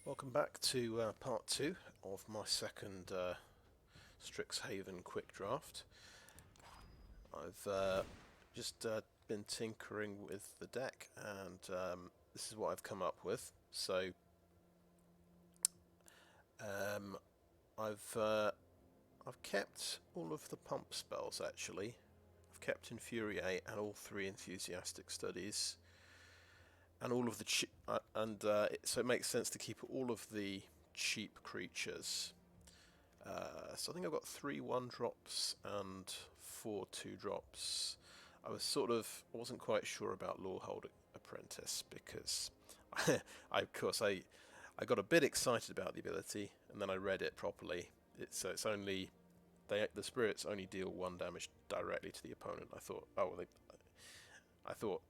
Welcome back to part 2 of my second Strixhaven Quick Draft. I've just been tinkering with the deck, and this is what I've come up with. So I've kept all of the pump spells actually. I've kept Infuriate and all 3 enthusiastic studies, and all of the so it makes sense to keep all of the cheap creatures. So I think I've got 3 1-drops and 4 2-drops. I wasn't quite sure about Lorehold Apprentice because I got a bit excited about the ability, and then I read it properly. It's only the spirits only deal 1 damage directly to the opponent. I thought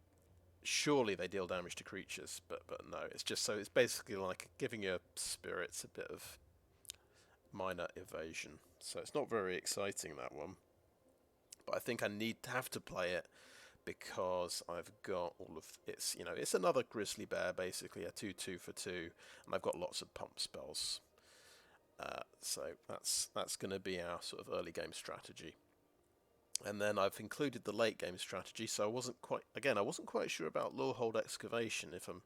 surely they deal damage to creatures, but no. It's basically like giving your spirits a bit of minor evasion. So it's not very exciting, that one. But I think I have to play it because I've got all of it's another grizzly bear, basically a 2/2 for 2, and I've got lots of pump spells. So that's going to be our sort of early game strategy. And then I've included the late game strategy. So I wasn't quite sure about Lorehold Excavation. If I'm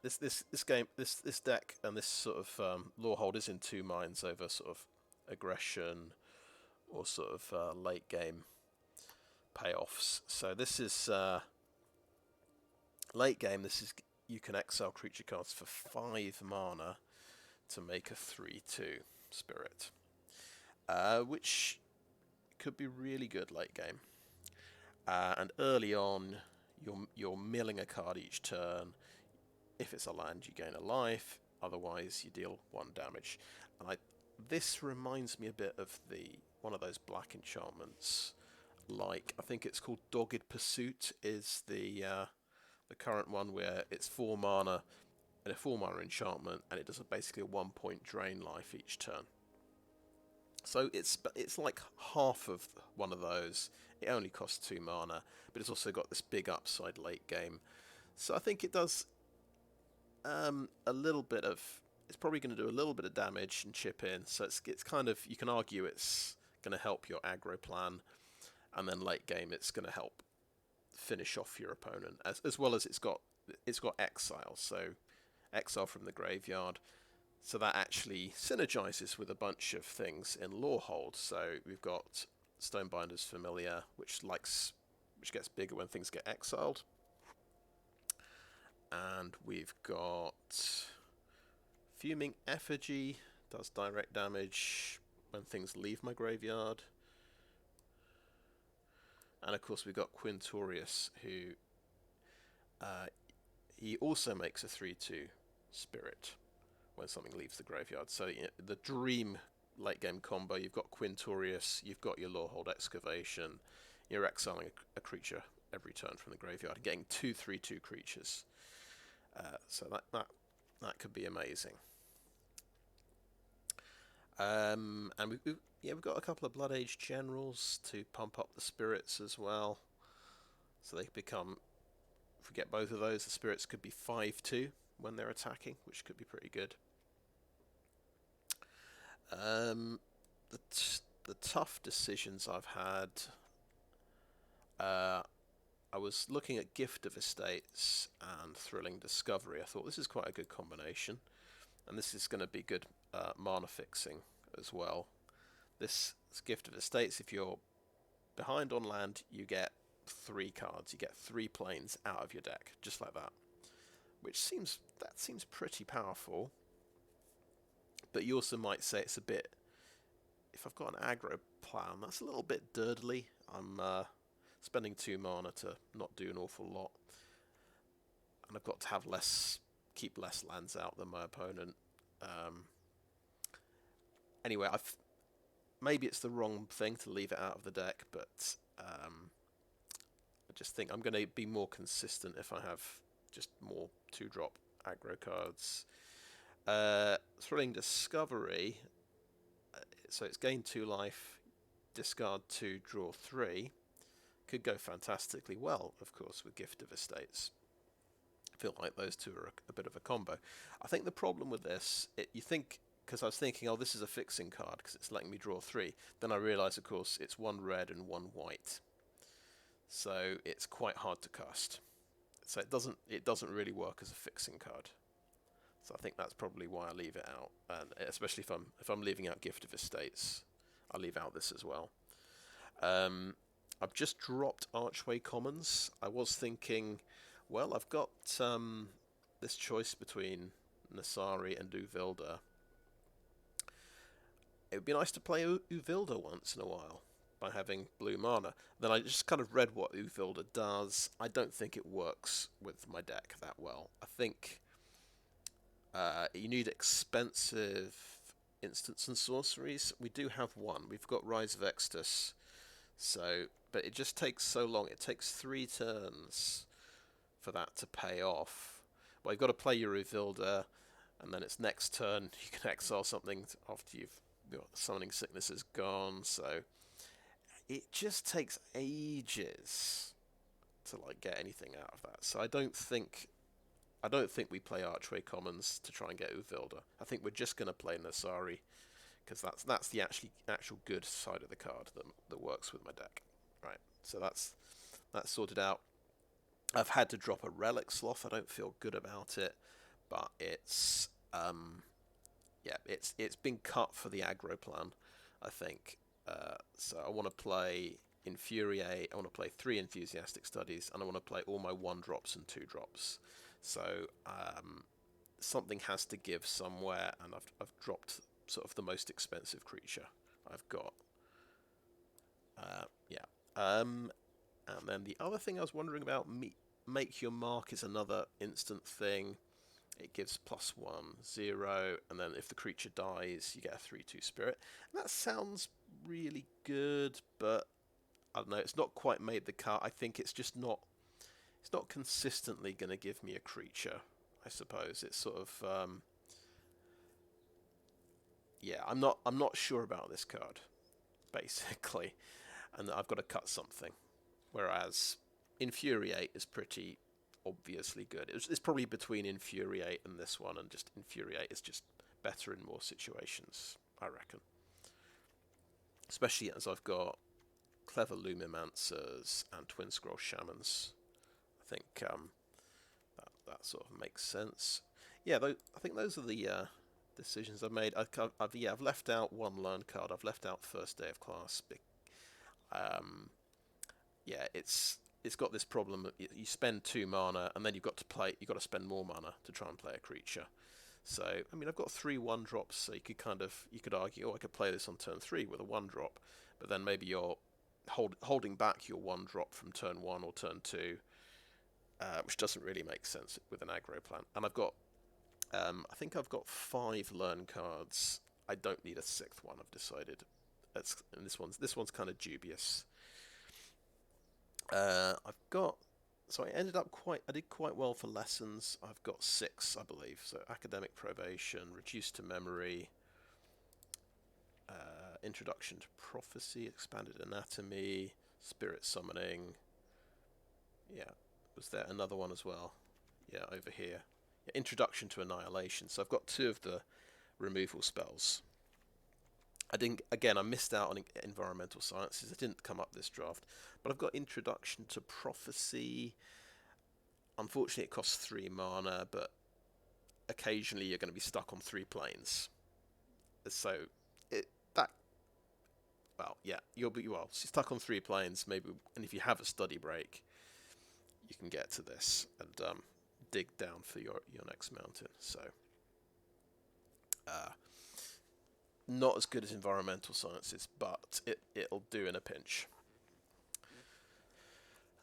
this deck and this sort of Lorehold is in 2 minds over sort of aggression or sort of late game payoffs. So this is late game. This is you can exile creature cards for 5 mana to make a 3/2 spirit, which could be really good late game. And early on, you're milling a card each turn. If it's a land, you gain a life. Otherwise, you deal 1 damage. And this reminds me a bit of one of those black enchantments. Like, I think it's called Dogged Pursuit is the current one, where it's 4 mana and a 4 mana enchantment, and it does basically a 1-point drain life each turn. So it's like half of one of those. It only costs 2 mana, but it's also got this big upside late game. So I think it does a little bit of. It's probably going to do a little bit of damage and chip in. So it's kind of, you can argue it's going to help your aggro plan, and then late game it's going to help finish off your opponent, as well as it's got exile. So exile from the graveyard. So that actually synergizes with a bunch of things in Lorehold. So we've got Stonebinder's Familiar, which gets bigger when things get exiled. And we've got Fuming Effigy, does direct damage when things leave my graveyard. And of course we've got Quintorius, who he also makes a 3/2 spirit when something leaves the graveyard. So the dream late game combo, you've got Quintorius, you've got your Lorehold Excavation, you're exiling a creature every turn from the graveyard and getting 2 3/2 creatures. So that could be amazing. And we've got a couple of Blood Age Generals to pump up the spirits as well. So they become, if we get both of those, the spirits could be 5/2 when they're attacking, which could be pretty good. The tough decisions I've had, I was looking at Gift of Estates and Thrilling Discovery. I thought this is quite a good combination, and this is going to be good mana fixing as well. This Gift of Estates, if you're behind on land, you get 3 cards. You get 3 planes out of your deck, just like that. Which seems pretty powerful. But you also might say it's a bit, if I've got an aggro plan, that's a little bit dirtily. I'm spending 2 mana to not do an awful lot, and I've got to keep less lands out than my opponent. Anyway, maybe it's the wrong thing to leave it out of the deck, but I just think I'm going to be more consistent if I have just more 2-drop aggro cards. Thrilling Discovery, so it's gain 2 life, discard 2, draw 3. Could go fantastically well, of course, with Gift of Estates. I feel like those two are a bit of a combo. I think the problem with this, you think, because I was thinking, oh, this is a fixing card because it's letting me draw 3. Then I realise, of course, it's 1 red and 1 white, so it's quite hard to cast. So it doesn't really work as a fixing card. So I think that's probably why I leave it out, and especially if I'm leaving out Gift of Estates, I'll leave out this as well. I've just dropped Archway Commons. I was thinking, well, I've got this choice between Nasari and Uvilda. It would be nice to play Uvilda once in a while by having blue mana. Then I just kind of read what Uvilda does. I don't think it works with my deck that well. I think you need expensive instants and sorceries. We do have one. We've got Rise of Extus. So, but it just takes so long. It takes 3 turns for that to pay off. Well, you've got to play your Uvilda, and then its next turn you can exile something after you've got Summoning Sickness is gone. So it just takes ages to like get anything out of that. So I don't think we play Archway Commons to try and get Uvilda. I think we're just going to play Nasari, because that's the actual good side of the card that works with my deck. Right, so that's sorted out. I've had to drop a Relic Sloth. I don't feel good about it, but it's it's been cut for the aggro plan, I think. So I want to play Infuriate. I want to play 3 Enthusiastic Studies, and I want to play all my 1-drops and 2-drops. So something has to give somewhere, and I've dropped sort of the most expensive creature I've got. And then the other thing I was wondering about, Make Your Mark is another instant thing. It gives +1/0, and then if the creature dies, you get a 3/2 spirit. And that sounds really good, but I don't know. It's not quite made the cut. I think it's just not. It's not consistently going to give me a creature, I suppose. It's sort of I'm not sure about this card, basically, and I've got to cut something. Whereas Infuriate is pretty obviously good. It's probably between Infuriate and this one, and just Infuriate is just better in more situations, I reckon. Especially as I've got Clever Lumimancers and Twinscroll Shamans. I think that sort of makes sense. Yeah, I think those are the decisions I've made. I've left out 1 learn card. I've left out First Day of Class. It's got this problem that you spend 2 mana, and then you've got to spend more mana to try and play a creature. So I mean, I've got 3 1-drops, so you could argue, oh, I could play this on turn 3 with a 1-drop, but then maybe you're holding back your 1-drop from turn 1 or turn 2, which doesn't really make sense with an aggro plan. And I've got, I think I've got 5 learn cards. I don't need a 6th one, I've decided. And this one's kind of dubious. I did quite well for lessons. I've got 6, I believe. So Academic Probation, Reduced to Memory, Introduction to Prophecy, Expanded Anatomy, Spirit Summoning. Yeah, was there another one as well? Yeah, over here. Yeah, Introduction to Annihilation. So I've got 2 of the removal spells. I missed out on Environmental Sciences. It didn't come up this draft. But I've got Introduction to Prophecy. Unfortunately, it costs 3 mana, but occasionally you're going to be stuck on 3 planes. So, you'll be stuck on 3 planes, maybe, and if you have a study break, you can get to this and dig down for your next mountain. So, not as good as Environmental Sciences, but it'll do in a pinch.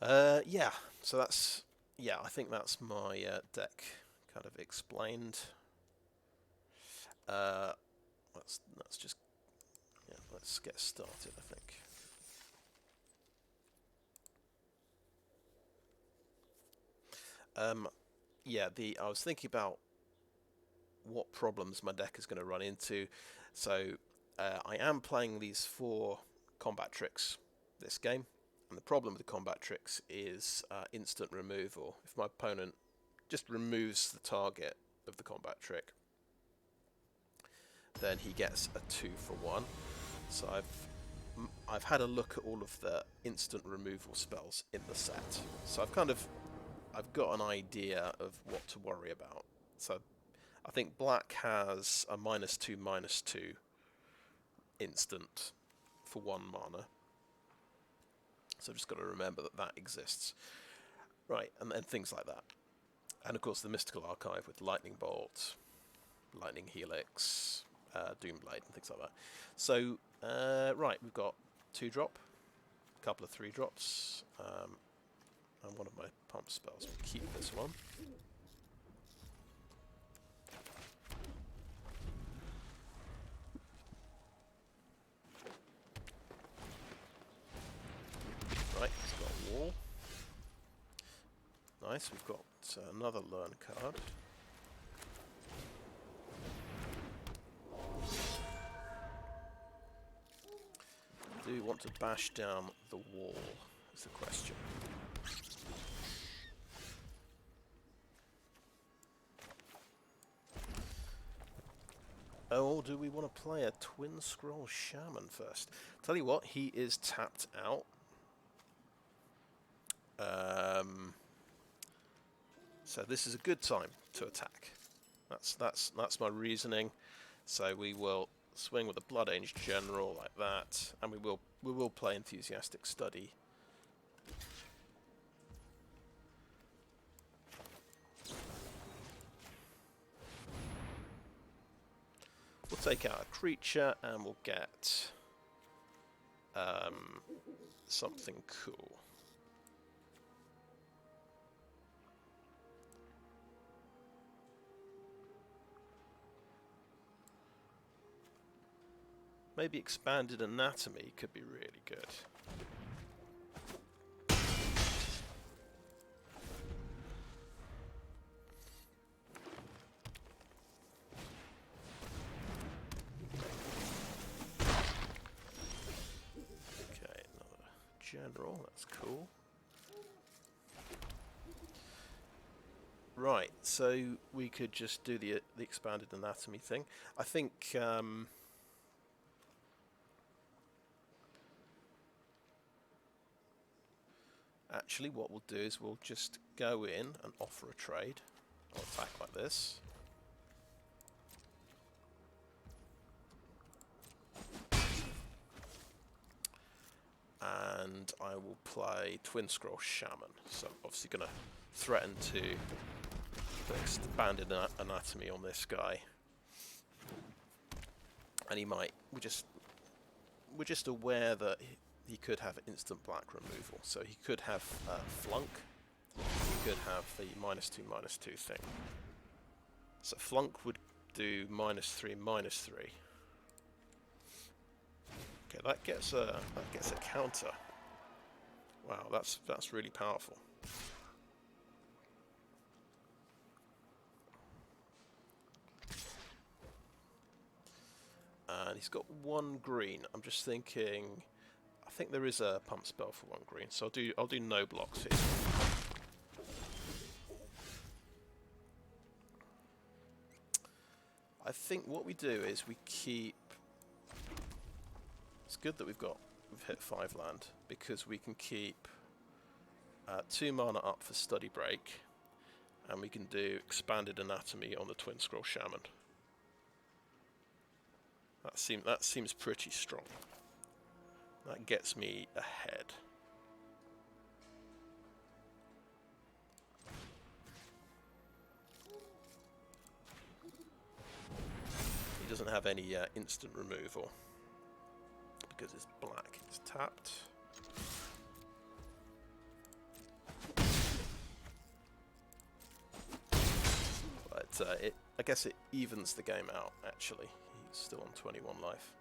So that's, I think that's my deck kind of explained. Let's get started, I think. I was thinking about what problems my deck is going to run into. So I am playing these 4 combat tricks this game, and the problem with the combat tricks is instant removal. If my opponent just removes the target of the combat trick. Then he gets a 2-for-1. So I've had a look at all of the instant removal spells in the set. So I've got an idea of what to worry about. So I think black has a -2/-2 instant for 1 mana. So I've just got to remember that that exists. Right, and then things like that. And of course the Mystical Archive with Lightning Bolt, Lightning Helix, Doomblade and things like that. So, right, we've got 2-drop, a couple of 3-drops, and one of my pump spells. We'll keep this one. Right, he's got a wall. Nice, we've got another learn card. Do you want to bash down the wall, is the question. Oh, do we want to play a Twinscroll Shaman first? Tell you what, he is tapped out. So this is a good time to attack. That's my reasoning. So we will swing with a Blood Angel General like that, and we will play Enthusiastic Study. We'll take out a creature and we'll get something cool. Maybe Expanded Anatomy could be really good. Okay, another general, that's cool. Right, so we could just do the Expanded Anatomy thing. I think actually, what we'll do is we'll just go in and offer a trade. I'll attack like this. And I will play Twinscroll Shaman. So I'm obviously going to threaten to put Expanded Anatomy on this guy. And he might... We're just aware that he could have instant black removal, so he could have Flunk, he could have the -2/-2 thing. So Flunk would do -3/-3. Okay, that gets a counter. Wow, that's really powerful. And he's got 1 green. I'm just thinking. I think there is a pump spell for 1 green, so I'll do no blocks here. I think what we do is we keep. It's good that we've hit 5 land because we can keep 2 mana up for Study Break, and we can do Expanded Anatomy on the Twinscroll Shaman. That seems pretty strong. That gets me ahead. He doesn't have any instant removal because it's black. It's tapped. But I guess it evens the game out. Actually, he's still on 21 life.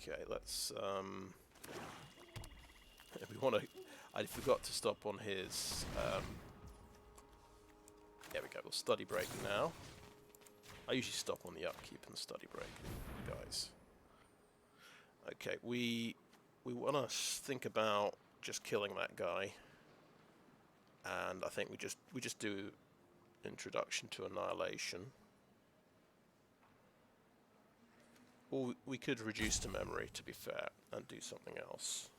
Okay, let's we want to. I forgot to stop on his. There we go. We'll Study Break now. I usually stop on the upkeep and Study Break, guys. Okay, we want to think about just killing that guy. and I think we just do Introduction to Annihilation. Or we could reduce to memory, to be fair, and do something else.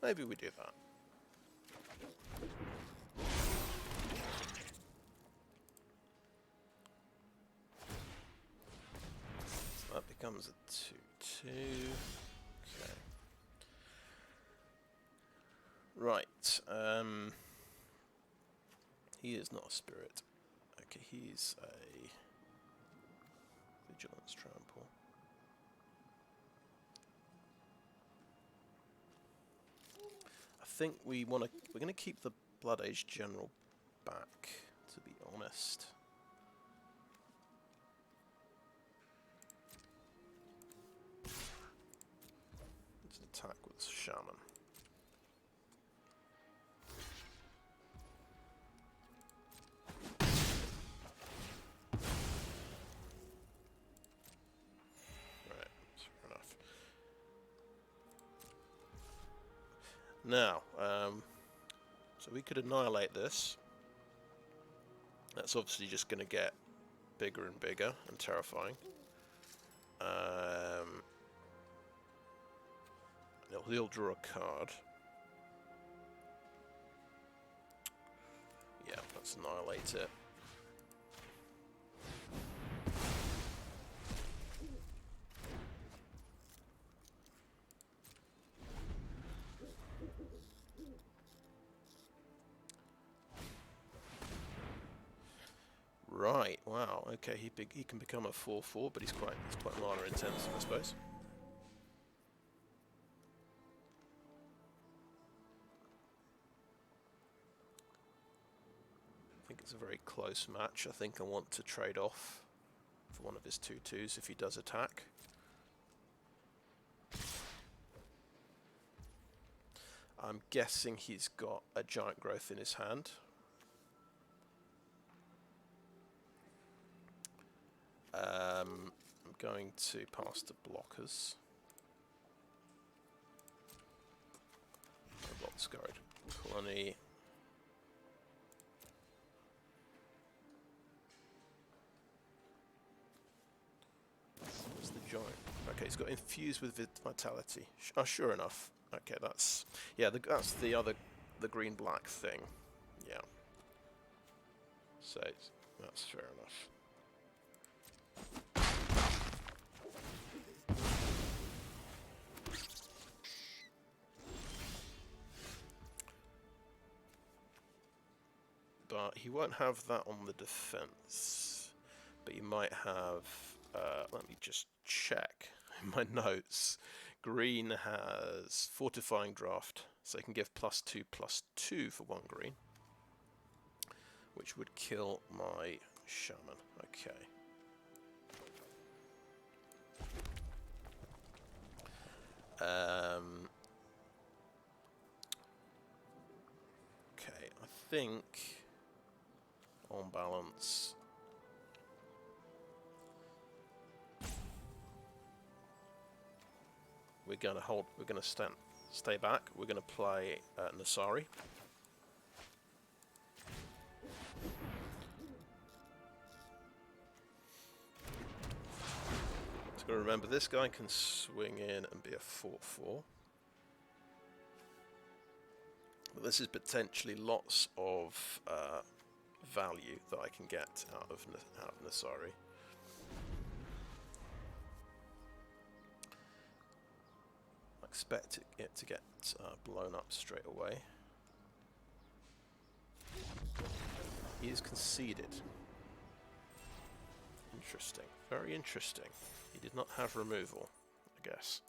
Maybe we do that. So that becomes a 2/2. Okay. Right. He is not a spirit. Okay, he's a Vigilance Trample. I think we're going to keep the Blood Age General back, to be honest. Let's attack with Shaman. Now, so we could annihilate this. That's obviously just going to get bigger and bigger and terrifying. He'll draw a card. Yeah, let's annihilate it. Right, wow, okay, he can become a 4/4, but he's quite mana intensive, I suppose. I think it's a very close match. I think I want to trade off for one of his 2/2s if he does attack. I'm guessing he's got a Giant Growth in his hand. I'm going to pass the blockers. Block Scarred Colony. What's the giant? Okay, he's got Infused with Vitality. Oh, sure enough. Okay, that's that's the green-black thing. Yeah. So that's fair enough. But he won't have that on the defense. But he might have. Let me just check in my notes. Green has Fortifying Draft, so he can give +2/+2 for 1 green, which would kill my Shaman. Okay. Okay, I think on balance. We're going to stay back. We're going to play Nasari. So remember, this guy can swing in and be a 4/4. But this is potentially lots of value that I can get out of Nasari. Expect it to get blown up straight away. He is conceded. Interesting. Very interesting. He did not have removal, I guess.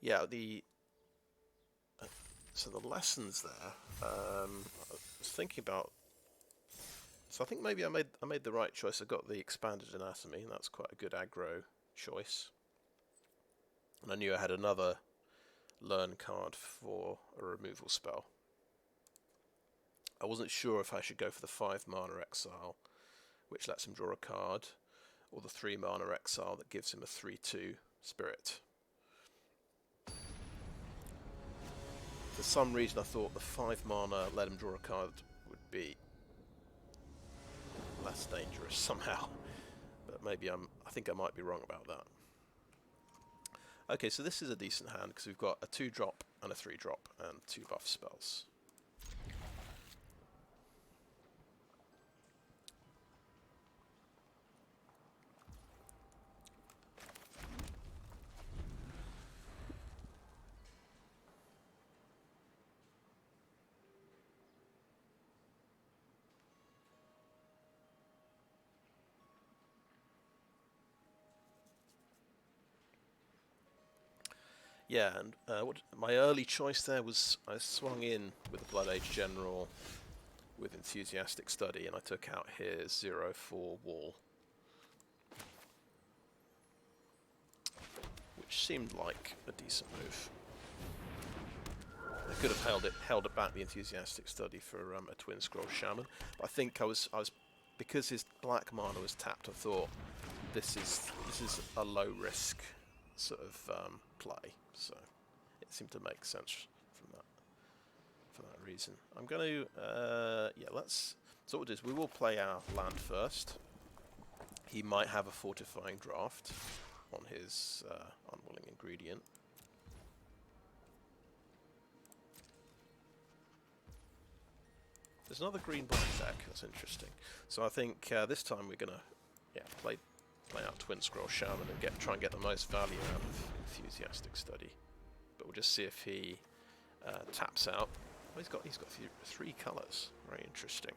Yeah, so the lessons there, I was thinking about. So I think maybe I made the right choice. I got the Expanded Anatomy, and that's quite a good aggro choice. And I knew I had another learn card for a removal spell. I wasn't sure if I should go for the 5 mana exile, which lets him draw a card, or the 3 mana exile that gives him a 3/2 spirit. For some reason I thought the 5 mana let him draw a card would be less dangerous somehow, but maybe I think I might be wrong about that. Okay, so this is a decent hand because we've got a 2-drop and a 3-drop and 2 buff spells. Yeah, and my early choice there was I swung in with the Blood Age General with Enthusiastic Study, and I took out his 0/4 wall, which seemed like a decent move. I could have held it back, the Enthusiastic Study, for a Twinscroll Shaman. But I think I was because his black mana was tapped. I thought this is a low risk sort of play. So it seemed to make sense for that reason. I'm going to yeah, let's. So what we'll do is we will play our land first. He might have a fortifying draft on his unwilling ingredient. There's another green-black deck. That's interesting. So I think this time we're going to play out Twinscroll Shaman and try and get the most value out of Enthusiastic Study. But we'll just see if he taps out. Oh, he's got 3 colours. Very interesting.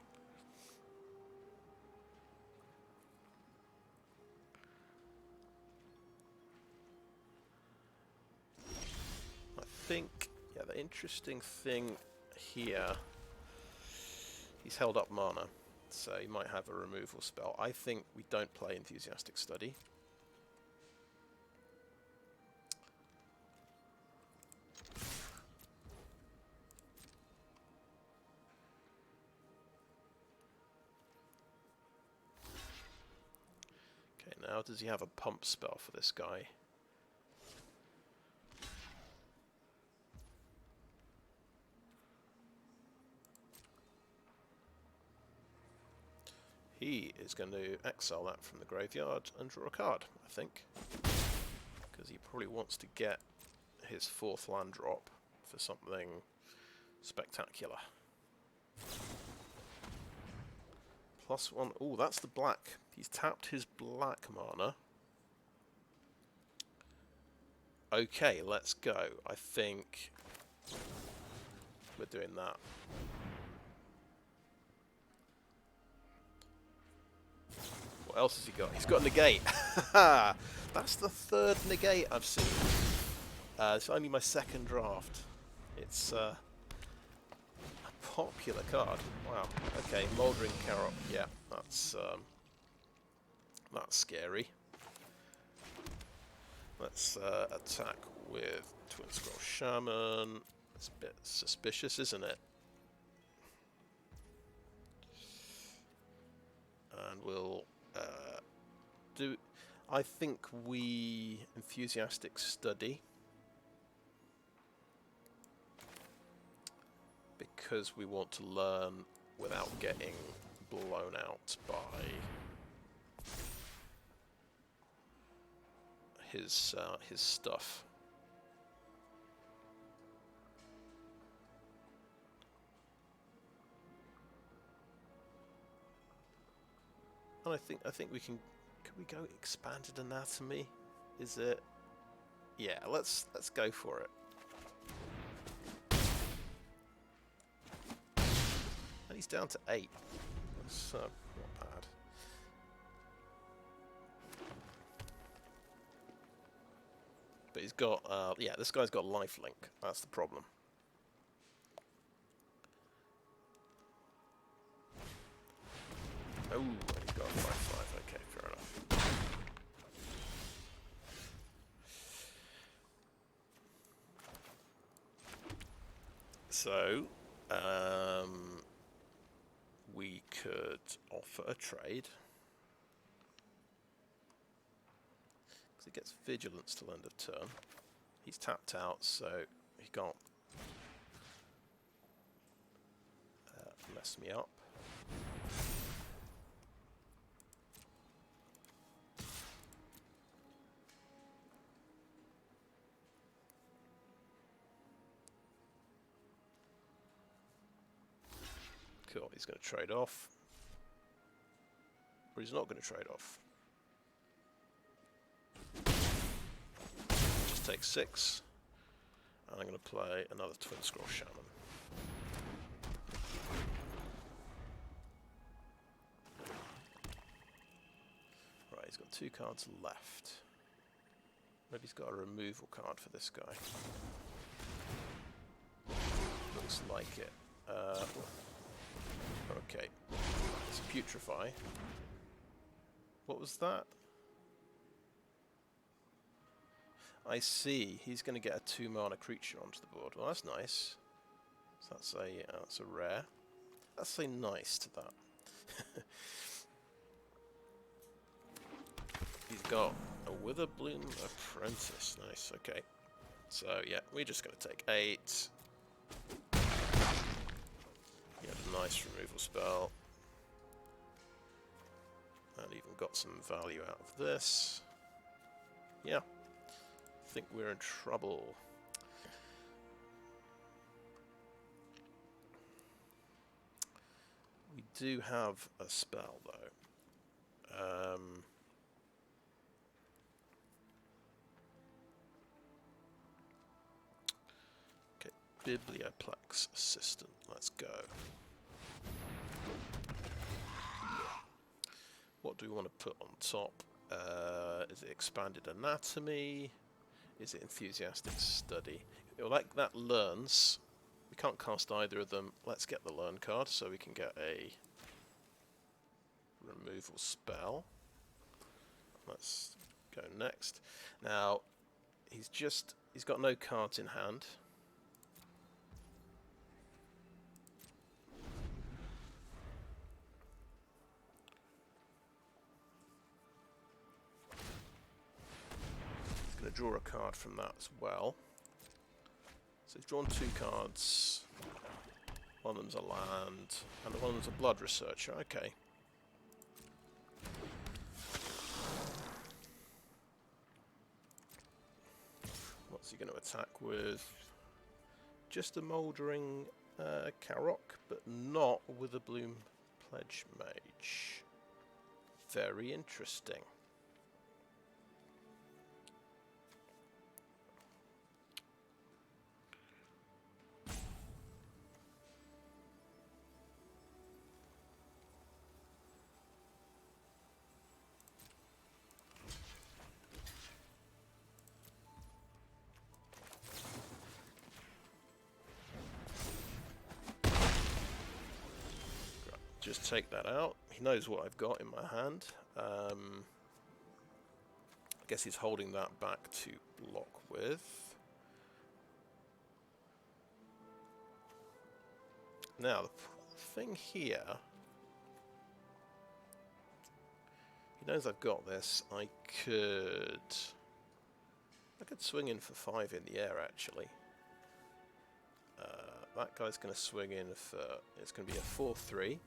I think the interesting thing here, he's held up mana, so he might have a removal spell. I think we don't play Enthusiastic Study. Okay, now does he have a pump spell for this guy? He is going to exile that from the graveyard and draw a card, I think. Because he probably wants to get his 4th land drop for something spectacular. +1. Oh, that's the black. He's tapped his black mana. Okay, let's go. I think we're doing that. What else has he got? He's got a negate. That's the 3rd negate I've seen. It's only my 2nd draft. It's a popular card. Wow. Okay, Mouldering Carrot. Yeah, that's scary. Let's attack with Twinscroll Shaman. It's a bit suspicious, isn't it? And we'll do. I think we Enthusiastic Study because we want to learn without getting blown out by his stuff. And I think we can. Could we go Expanded Anatomy? Is it? Yeah, let's go for it. And he's down to 8. That's not bad. But he's got yeah, this guy's got lifelink. That's the problem. Oh, he's got 5/5. Okay, fair enough. So, we could offer a trade. Because he gets Vigilance till end of turn. He's tapped out, so he can't mess me up. Cool, he's going to trade off. But he's not going to trade off. Just take 6. And I'm going to play another Twinscroll Shaman. Right, he's got 2 cards left. Maybe he's got a removal card for this guy. Looks like it. Okay. It's a Putrefy. What was that? I see. He's going to get a 2-mana creature onto the board. Well, that's nice. So that's a rare. Let's say nice to that. He's got a Witherbloom Apprentice. Nice. Okay. So yeah, we're just going to take 8. He had a nice removal spell. And even got some value out of this. Yeah. I think we're in trouble. We do have a spell though. Okay, Biblioplex Assistant. Let's go. What do we want to put on top? Is it Expanded Anatomy? Is it Enthusiastic Study? Like that learns. We can't cast either of them. Let's get the learn card so we can get a removal spell. Let's go next. Now, he's got no cards in hand. He's going to draw a card from that as well. So he's drawn 2 cards. One of them's a land, and one of them's a blood researcher. Okay. What's he going to attack with? Just a Mouldering Karok, but not with a Bloom Pledgemage. Very interesting. Just take that out. He knows what I've got in my hand. I guess he's holding that back to block with. Now, the thing here... He knows I've got this. I could swing in for 5 in the air, actually. That guy's going to swing in for... It's going to be a 4-3.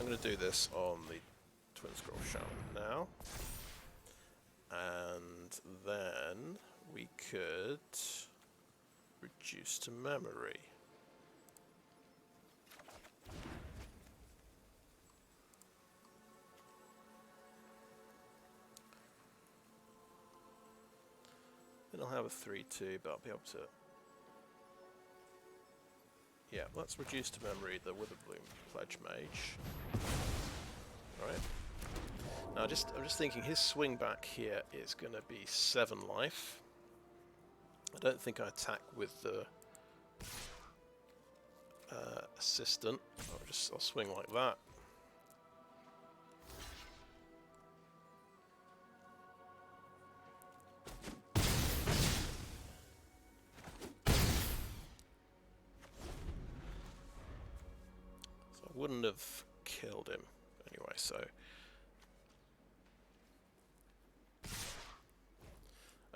I'm going to do this on the Twinscroll Shaman now. And then we could reduce to memory. Then I'll have a 3-2, but I'll be able to Yeah, let's reduce to memory the Witherbloom Pledgemage. Right. Now, I'm just thinking his swing back here is going to be 7 life. I don't think I attack with the assistant. I'll swing like that. So I wouldn't have killed him anyway. So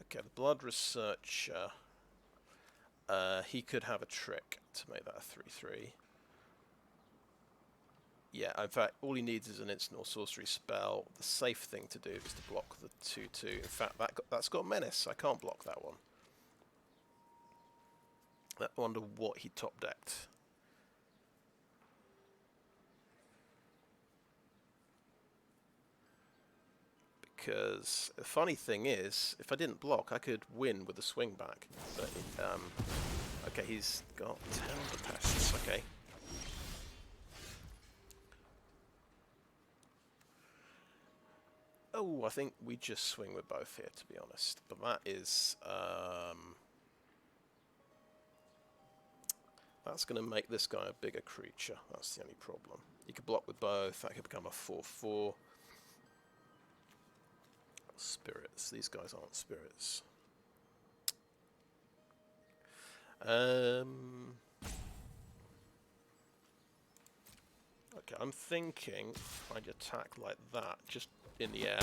okay, the Blood Researcher. He could have a trick to make that a 3/3. Yeah, in fact, all he needs is an instant or sorcery spell. The safe thing to do is to block the 2/2. In fact, that's got Menace. I can't block that one. I wonder what he top decked. Because the funny thing is, if I didn't block, I could win with the swing back. But okay, he's got Tainted Pact. Okay. Oh, I think we just swing with both here, to be honest. But that is that's going to make this guy a bigger creature. That's the only problem. You could block with both. That could become a 4/4. Spirits. These guys aren't spirits. Okay, I'm thinking I'd attack like that, just in the air.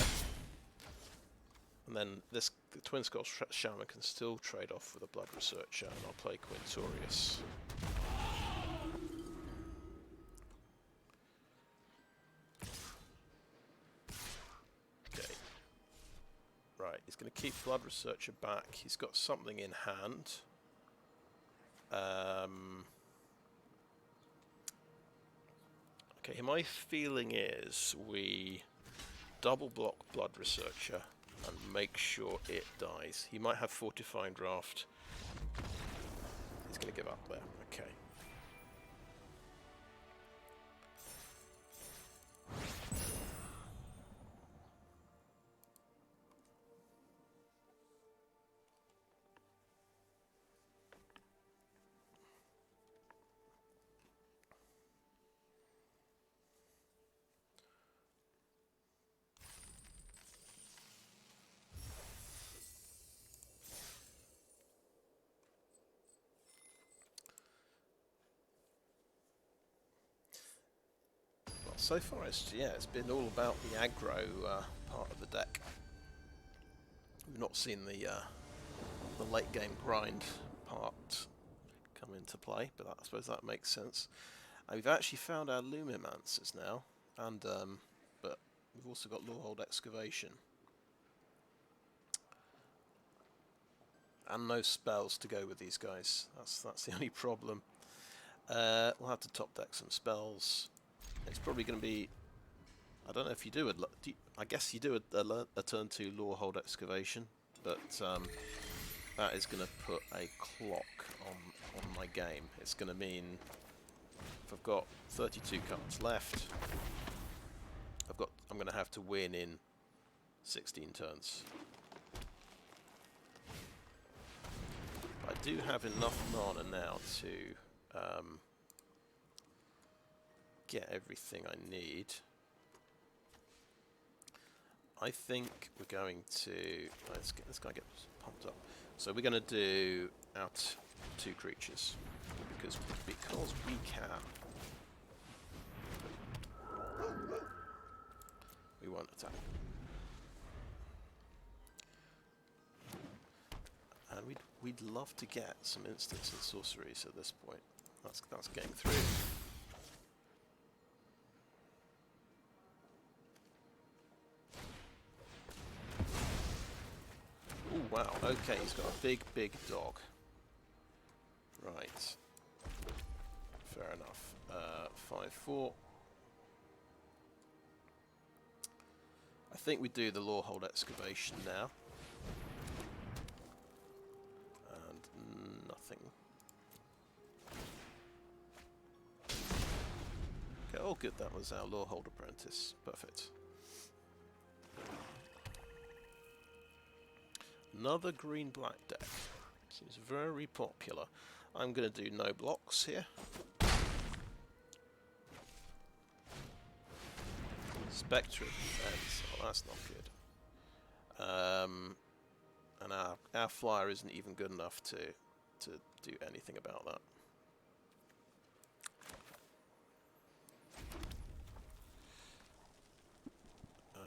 And then the Twinscroll Shaman can still trade off with a Blood Researcher, and I'll play Quintorius. Okay. Right, he's going to keep Blood Researcher back. He's got something in hand. Okay, my feeling is we double block Blood Researcher and make sure it dies. He might have Fortifying Draft. He's going to give up there. Okay. So far, it's been all about the aggro part of the deck. We've not seen the late game grind part come into play, but I suppose that makes sense. We've actually found our Lumimancers now, and but we've also got Lorehold Excavation, and no spells to go with these guys. That's the only problem. We'll have to top deck some spells. It's probably going to be, I don't know if you do, I guess you do a turn 2 Lorehold Excavation, but that is going to put a clock on my game. It's going to mean if I've got 32 cards left, I'm going to have to win in 16 turns. But I do have enough mana now to get everything I need. I think we're going to let's get pumped up. So we're going to do out 2 creatures because we can. We won't attack, and we'd love to get some instants and sorceries at this point. That's getting through. Oh wow, okay, he's got a big dog. Right. Fair enough. 5/4. I think we do the Lorehold Excavation now. And nothing. Oh good, that was our Lorehold Apprentice. Perfect. Another green-black deck. Seems very popular. I'm going to do no blocks here. Spectre of Defense. Oh, that's not good. And our flyer isn't even good enough to do anything about that.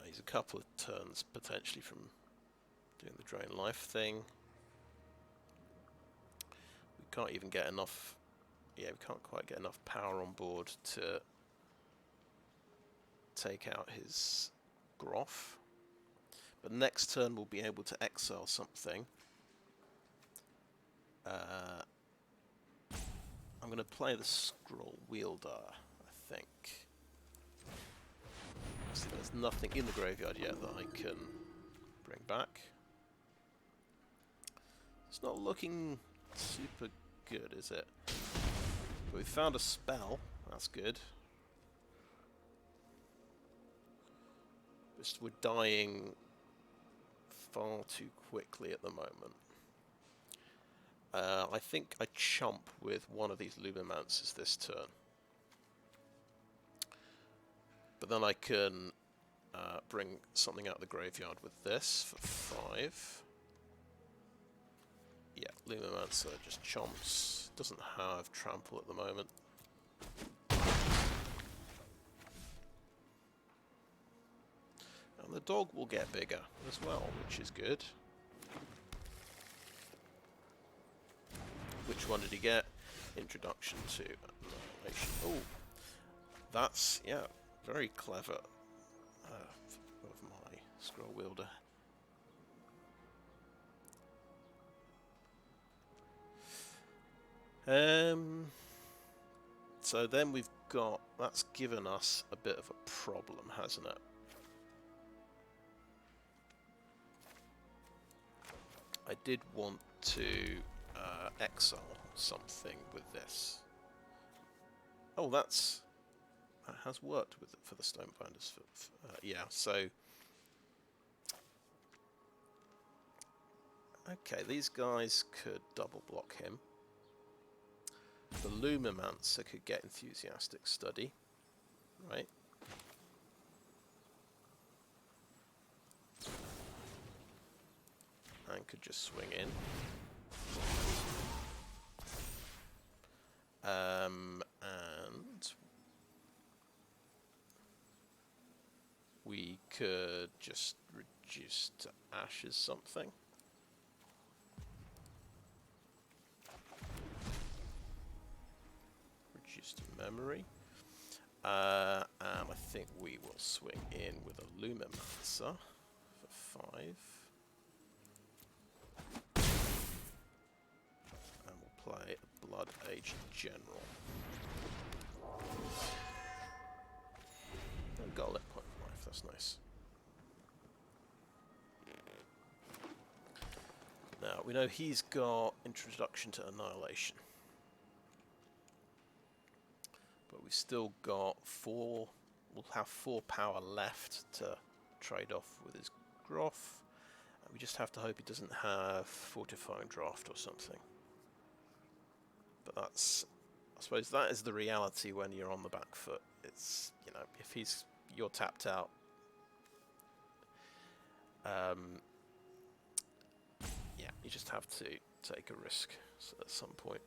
He's a couple of turns potentially from doing the drain life thing. We can't even get enough. Yeah, we can't quite get enough power on board to take out his Groff. But next turn we'll be able to exile something. I'm going to play the Scrollwielder, I think. See, there's nothing in the graveyard yet that I can bring back. It's not looking super good, is it? But we found a spell. That's good. Just we're dying far too quickly at the moment. I think I chump with one of these Lumimancers this turn. But then I can bring something out of the graveyard with this for 5. Yeah, Lumimancer just chomps. Doesn't have trample at the moment. And the dog will get bigger as well, which is good. Which one did he get? Introduction to Annihilation. Oh, that's, yeah, very clever of my Scrollwielder. So then we've got, that's given us a bit of a problem, hasn't it? I did want to exile something with this. Oh, that has worked with it for the Stonebinders. Yeah, so okay, these guys could double block him. The Lumimancer could get Enthusiastic Study, right? And could just swing in. And we could just reduce to ashes something. Reduce to memory. And I think we will swing in with a Lumimancer for 5. And we'll play a Blood Age General. And got a lit point for life, that's nice. Now, we know he's got Introduction to Annihilation. But we've still got 4, we'll have 4 power left to trade off with his Groff. We just have to hope he doesn't have Fortifying Draft or something. But that's, I suppose that is the reality when you're on the back foot. It's, you know, if you're tapped out, yeah, you just have to take a risk at some point.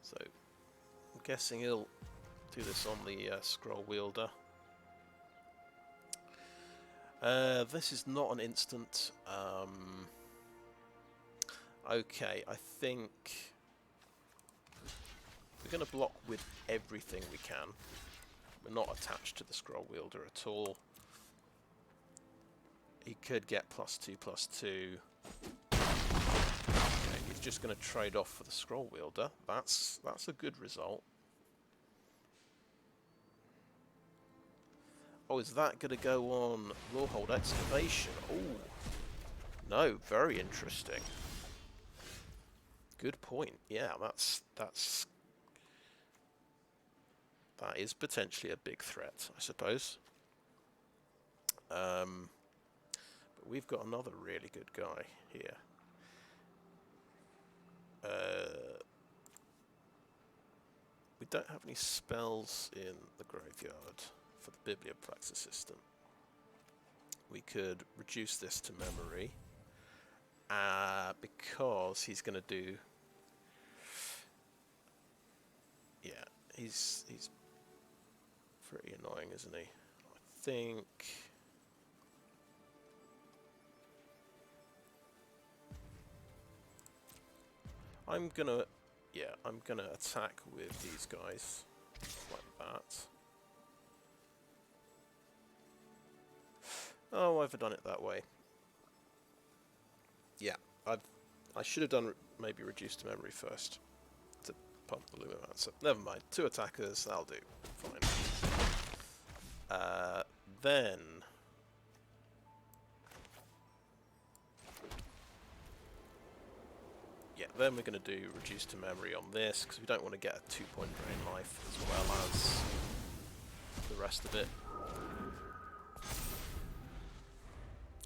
So, I'm guessing he'll do this on the Scrollwielder. This is not an instant. Okay, I think we're going to block with everything we can. We're not attached to the Scrollwielder at all. He could get +2/+2. He's just going to trade off for the Scrollwielder. That's a good result. Oh, is that going to go on Lorehold Excavation? Oh, no, very interesting. Good point. Yeah, that is potentially a big threat, I suppose. But we've got another really good guy here. We don't have any spells in the graveyard for the Biblioplex Assistant. We could reduce this to memory because he's going to do... Yeah, he's pretty annoying, isn't he? I think... I'm gonna attack with these guys like that. Oh, I've done it that way. Yeah, I should have done maybe reduced to memory first to pump the Lumimancer. Never mind, 2 attackers, that'll do. Fine. Then we're going to do reduce to memory on this, because we don't want to get a 2-point drain life as well as the rest of it.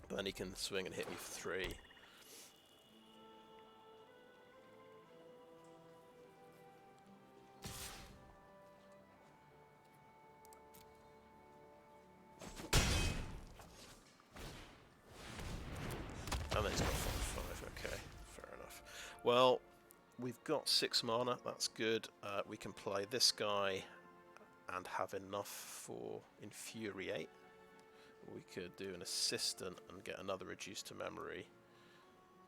But then he can swing and hit me for 3. And then he's got 5/5, okay, fair enough. Well, we've got 6 mana, that's good. We can play this guy and have enough for Infuriate. We could do an assistant and get another reduced to memory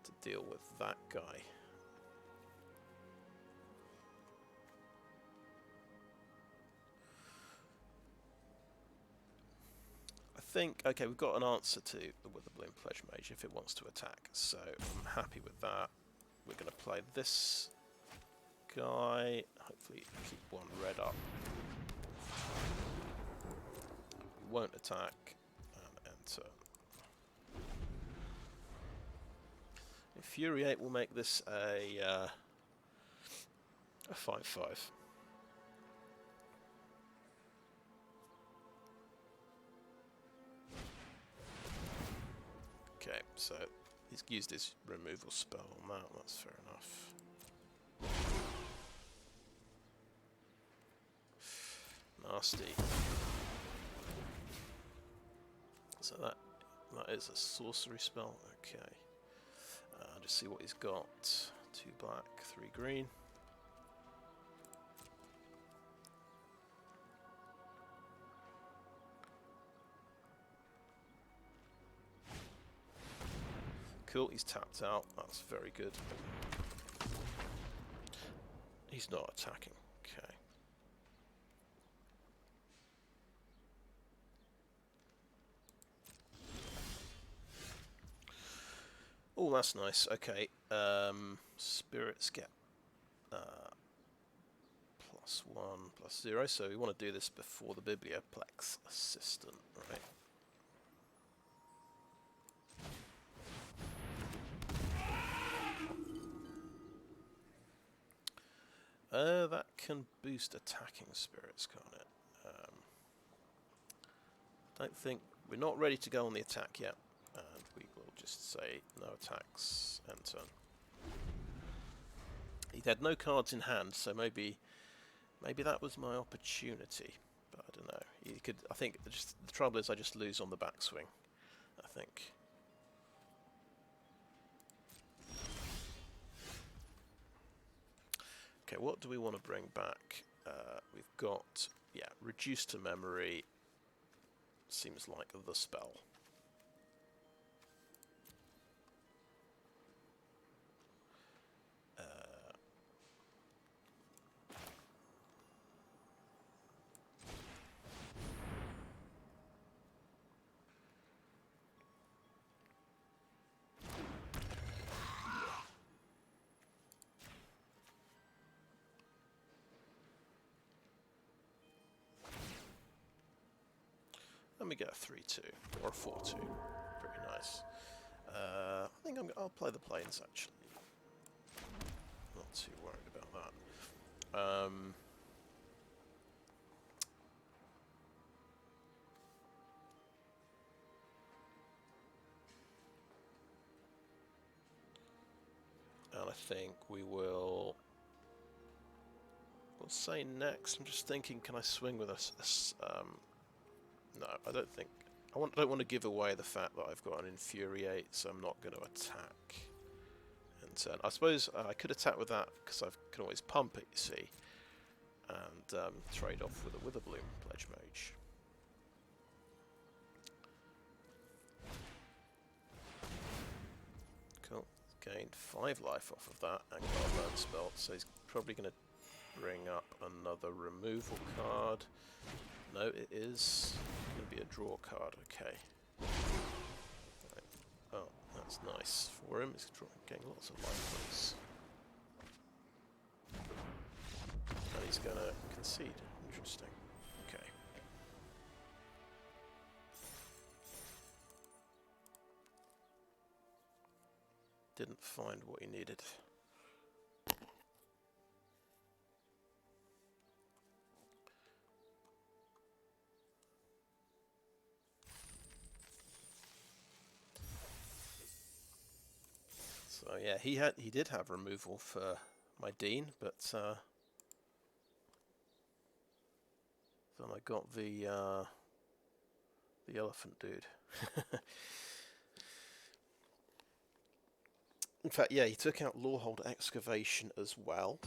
to deal with that guy. I think, okay, we've got an answer to the Witherbloom Pledgemage if it wants to attack, so I'm happy with that. We're going to play this guy, hopefully keep 1 red up. We won't attack, and enter. Infuriate will make this a 5/5. Okay, so he's used his removal spell on that, that's fair enough. Nasty. So that is a sorcery spell, okay. Just see what he's got. 2 black, 3 green. Cool, he's tapped out, that's very good. He's not attacking, okay. Oh, that's nice, okay. Spirits get +1, +0, so we want to do this before the Biblioplex Assistant, right? That can boost attacking spirits, can't it? Don't think... We're not ready to go on the attack yet. And we will just say no attacks, end turn. He had no cards in hand, so maybe that was my opportunity. But I don't know. He could... I think just the trouble is I just lose on the backswing, I think. Okay, what do we want to bring back? We've got, yeah, reduce to memory. Seems like the spell. me get a 3-2 or a 4-2. Pretty nice. I think I'll play the plains actually. Not too worried about that. And I think we'll say next. I'm just thinking, can I swing with no, I don't think. Don't want to give away the fact that I've got an Infuriate, so I'm not going to attack in turn. I suppose I could attack with that because I can always pump it, you see, and trade off with a Witherbloom Pledgemage. Cool. Gained 5 life off of that and got a learn spell, so he's probably going to bring up another removal card. No, it is going to be a draw card, okay. Right. Oh, that's nice for him. He's getting lots of life points. And he's going to concede. Interesting. Okay. Didn't find what he needed. So yeah, he did have removal for my Dean, but then I got the elephant dude. In fact, yeah, he took out Lorehold Excavation as well.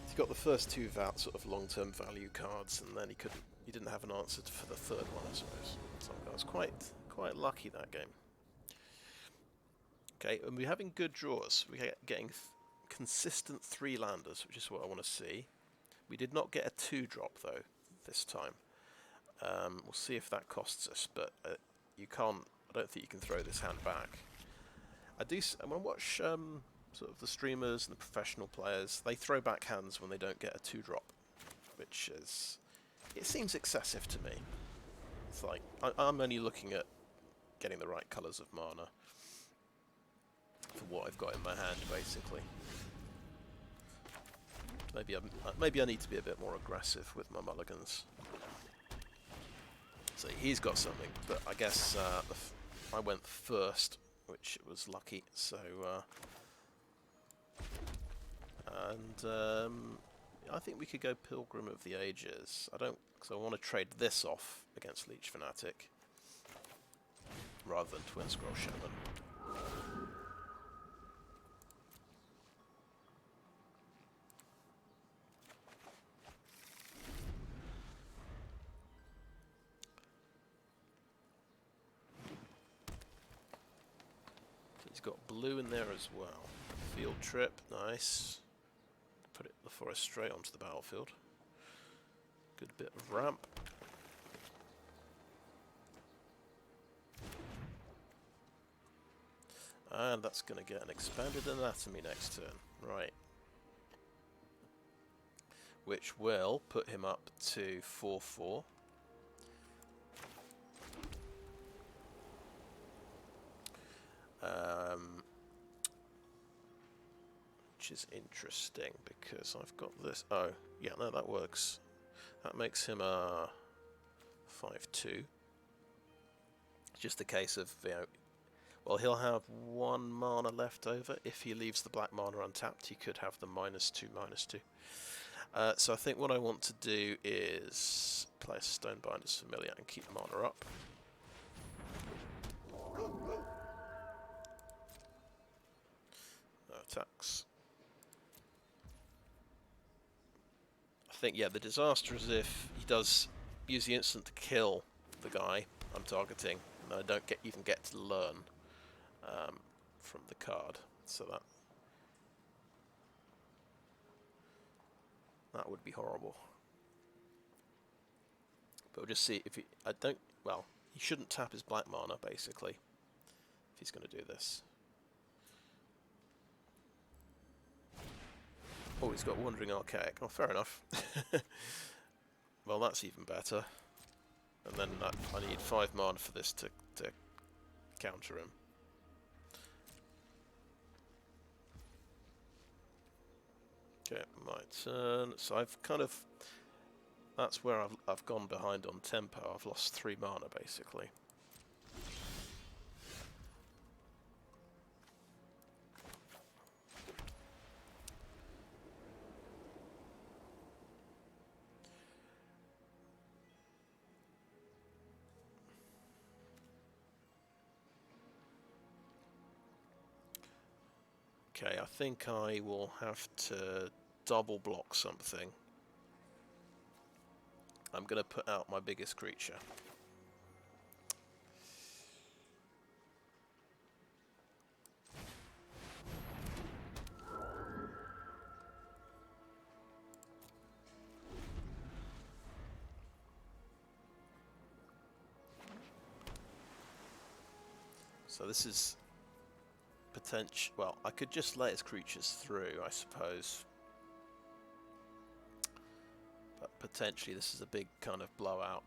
He got the first 2 sort of long-term value cards, and then he didn't have an answer for the third one, I suppose. So I was quite lucky that game. Okay, and we're having good draws. We're getting consistent 3-landers, which is what I want to see. We did not get a 2-drop though this time. We'll see if that costs us, but you can't. I don't think you can throw this hand back. I want to watch sort of the streamers and the professional players. They throw back hands when they don't get a 2-drop, which it seems excessive to me. It's like I'm only looking at getting the right colours of mana for what I've got in my hand, basically. Maybe I need to be a bit more aggressive with my mulligans. So he's got something, but I guess I went first, which was lucky. So I think we could go Pilgrim of the Ages. Because I want to trade this off against Leech Fanatic rather than Twinscroll Shaman. He's got blue in there as well. Field trip, nice. Put the forest straight onto the battlefield. Good bit of ramp. And that's going to get an expanded anatomy next turn. Right. Which will put him up to 4-4. Which is interesting because I've got this. Oh, yeah, no, that works. That makes him a 5-2. It's just a case of, well, he'll have 1 mana left over. If he leaves the black mana untapped, he could have the -2/-2. So I think what I want to do is play a Stonebinder's Familiar and keep mana up. No attacks. I think, yeah, the disaster is if he does use the instant to kill the guy I'm targeting, and I don't even get to learn from the card. So that would be horrible. But we'll just see if he. Well, he shouldn't tap his black mana basically if he's going to do this. Oh, he's got Wandering Archaic. Oh, fair enough. Well, that's even better. And then I need 5 mana for this to counter him. Okay, my turn. So I've kind of... That's where I've gone behind on tempo. I've lost 3 mana, basically. Okay, I think I will have to double block something. I'm going to put out my biggest creature. So this is potential. Well, I could just let his creatures through, I suppose. But potentially this is a big kind of blowout.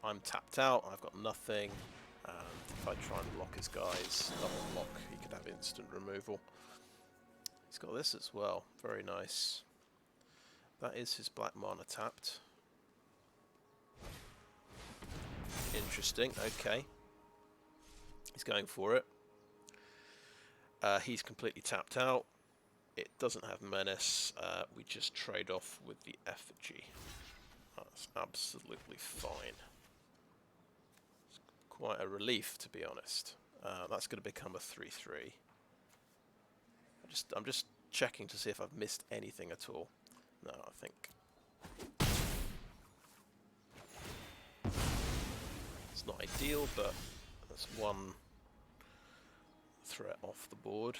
I'm tapped out, I've got nothing. And if I try and block his guys, double block, he could have instant removal. He's got this as well, very nice. That is his black mana tapped. Interesting, okay. He's going for it. He's completely tapped out. It doesn't have menace. We just trade off with the effigy. That's absolutely fine. It's quite a relief, to be honest. That's going to become a 3/3. I'm just checking to see if I've missed anything at all. No, I think it's not ideal, but that's one threat off the board.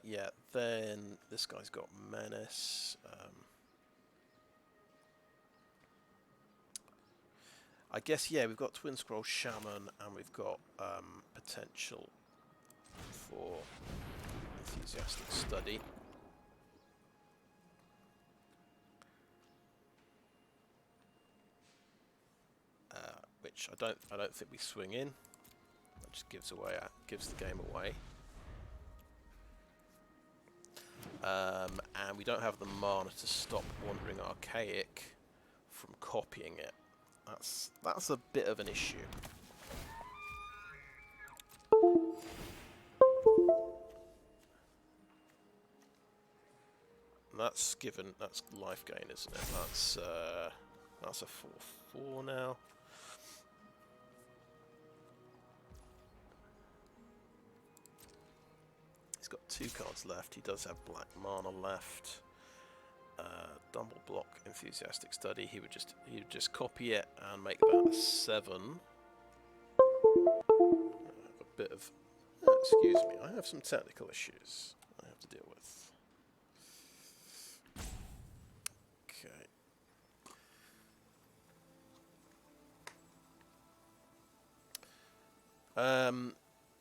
Yeah, then this guy's got menace. I guess, yeah, we've got Twinscroll Shaman and we've got potential for Enthusiastic Study. Which I don't think we swing in. That just gives the game away. And we don't have the mana to stop Wandering Archaic from copying it. That's a bit of an issue. That's life gain, isn't it? That's a 4/4 now. He's got 2 cards left. He does have black mana left. Double block, Enthusiastic Study. He would just copy it and make that a 7. A bit of excuse me. I have some technical issues I have to deal with. Okay.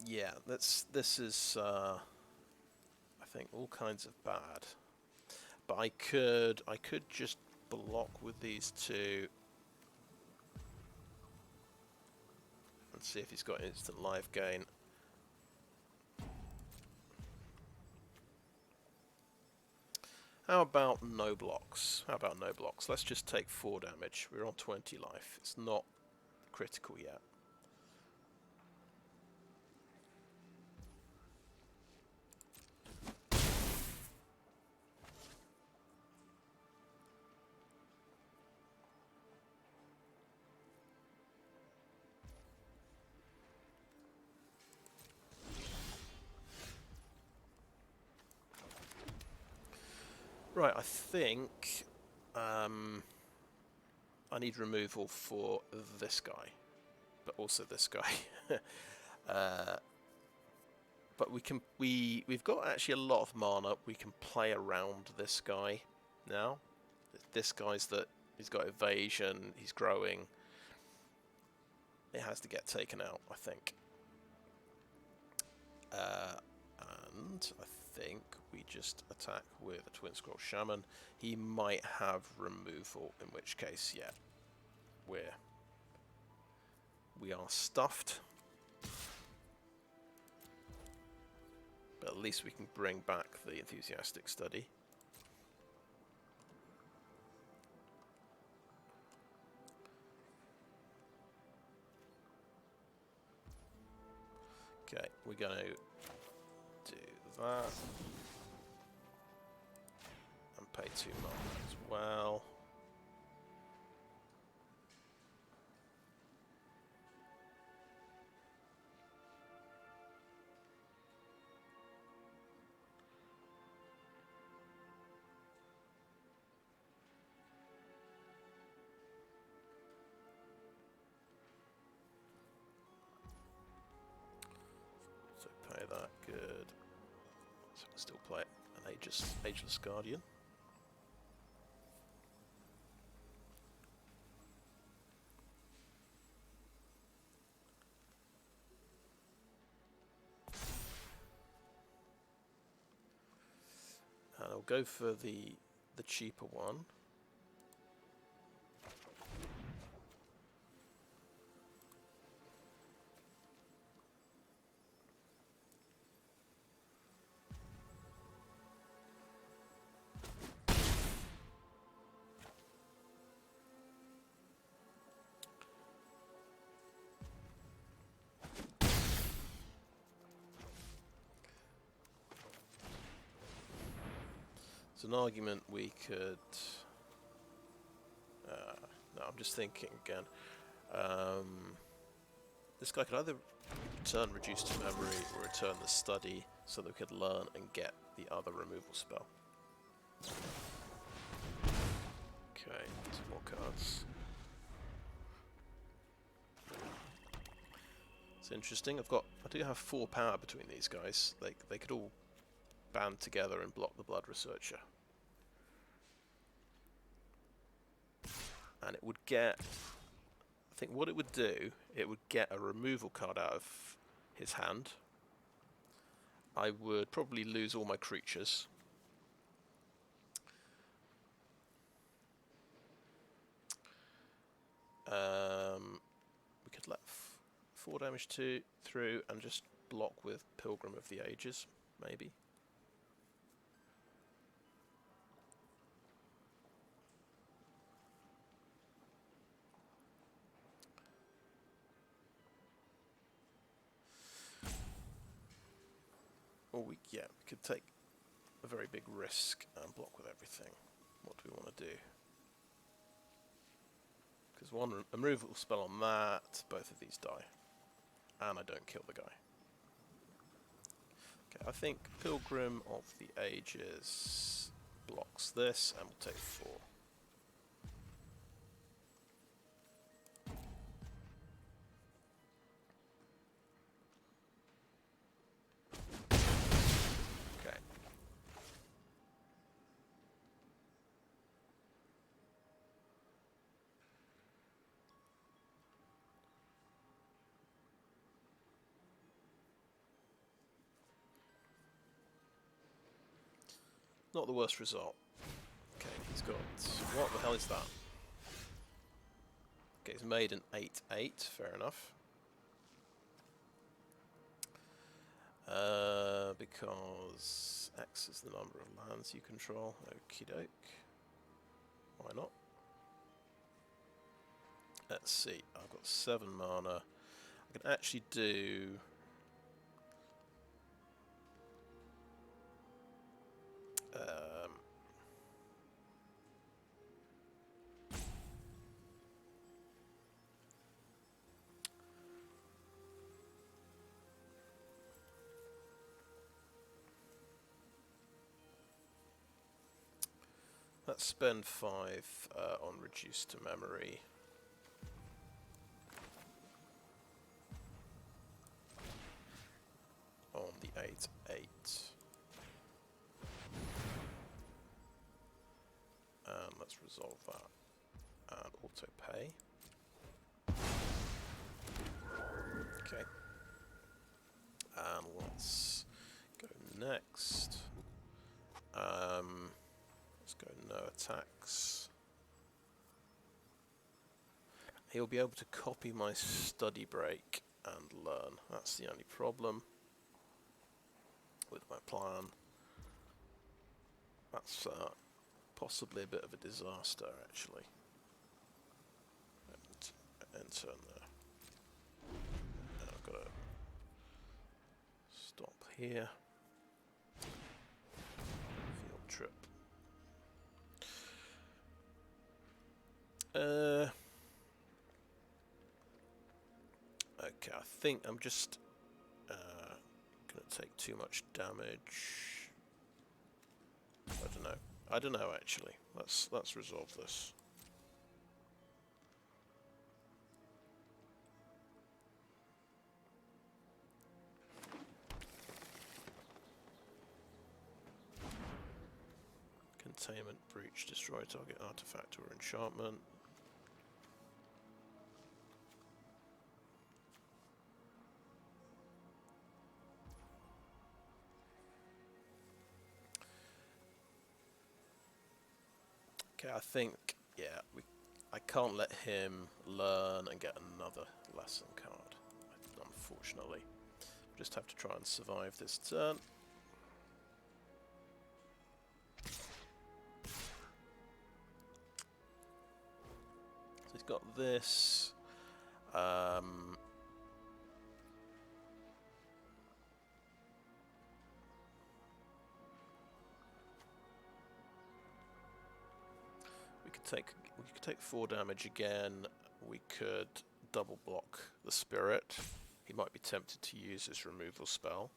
Yeah. This is. I think all kinds of bad. But I could just block with these 2 and see if he's got instant life gain. How about no blocks? Let's just take 4 damage. We're on 20 life. It's not critical yet. Right, I think I need removal for this guy, but also this guy. But we've got actually a lot of mana. We can play around this guy now. This guy's he's got evasion. He's growing. It has to get taken out, I think. And And I think we just attack with a Twinscroll Shaman. He might have removal, in which case, yeah, we are stuffed. But at least we can bring back the Enthusiastic Study. Okay, we're going to do that. And pay 2 mana as well. So pay that, good. So we can still play an Ageless Guardian. And I'll go for the cheaper one. It's an argument we could... no, I'm just thinking again. This guy could either return Reduce to Memory or return the Study so that we could learn and get the other removal spell. Okay, 2 more cards. It's interesting. I do have 4 power between these guys. They could all band together and block the Blood Researcher. And it would get... I think what it would do, it would get a removal card out of his hand. I would probably lose all my creatures. We could let 4 damage through and just block with Pilgrim of the Ages, maybe. Or we could take a very big risk and block with everything. What do we want to do? Because one removal spell on that, both of these die. And I don't kill the guy. Okay, I think Pilgrim of the Ages blocks this, and we'll take 4. Okay. Not the worst result. Okay, he's got... What the hell is that? Okay, he's made an 8/8, fair enough. Because X is the number of lands you control. Okie doke. Why not? Let's see, I've got 7 mana. I can actually do... let's spend 5 on Reduce to Memory. On the 8/8. And let's resolve that. And auto pay. Okay. And let's go next. Let's go no attacks. He'll be able to copy my study break and learn. That's the only problem with my plan. That's possibly a bit of a disaster, actually. And turn there. And I've got to stop here. Field trip. Okay, I think I'm just gonna take too much damage. I don't know. I don't know actually. Let's resolve this. Containment, breach, destroy target artifact or enchantment. Okay, I think, yeah, I can't let him learn and get another lesson card, unfortunately. Just have to try and survive this turn. So he's got this. We could take 4 damage again. We could double block the spirit. He might be tempted to use his removal spell.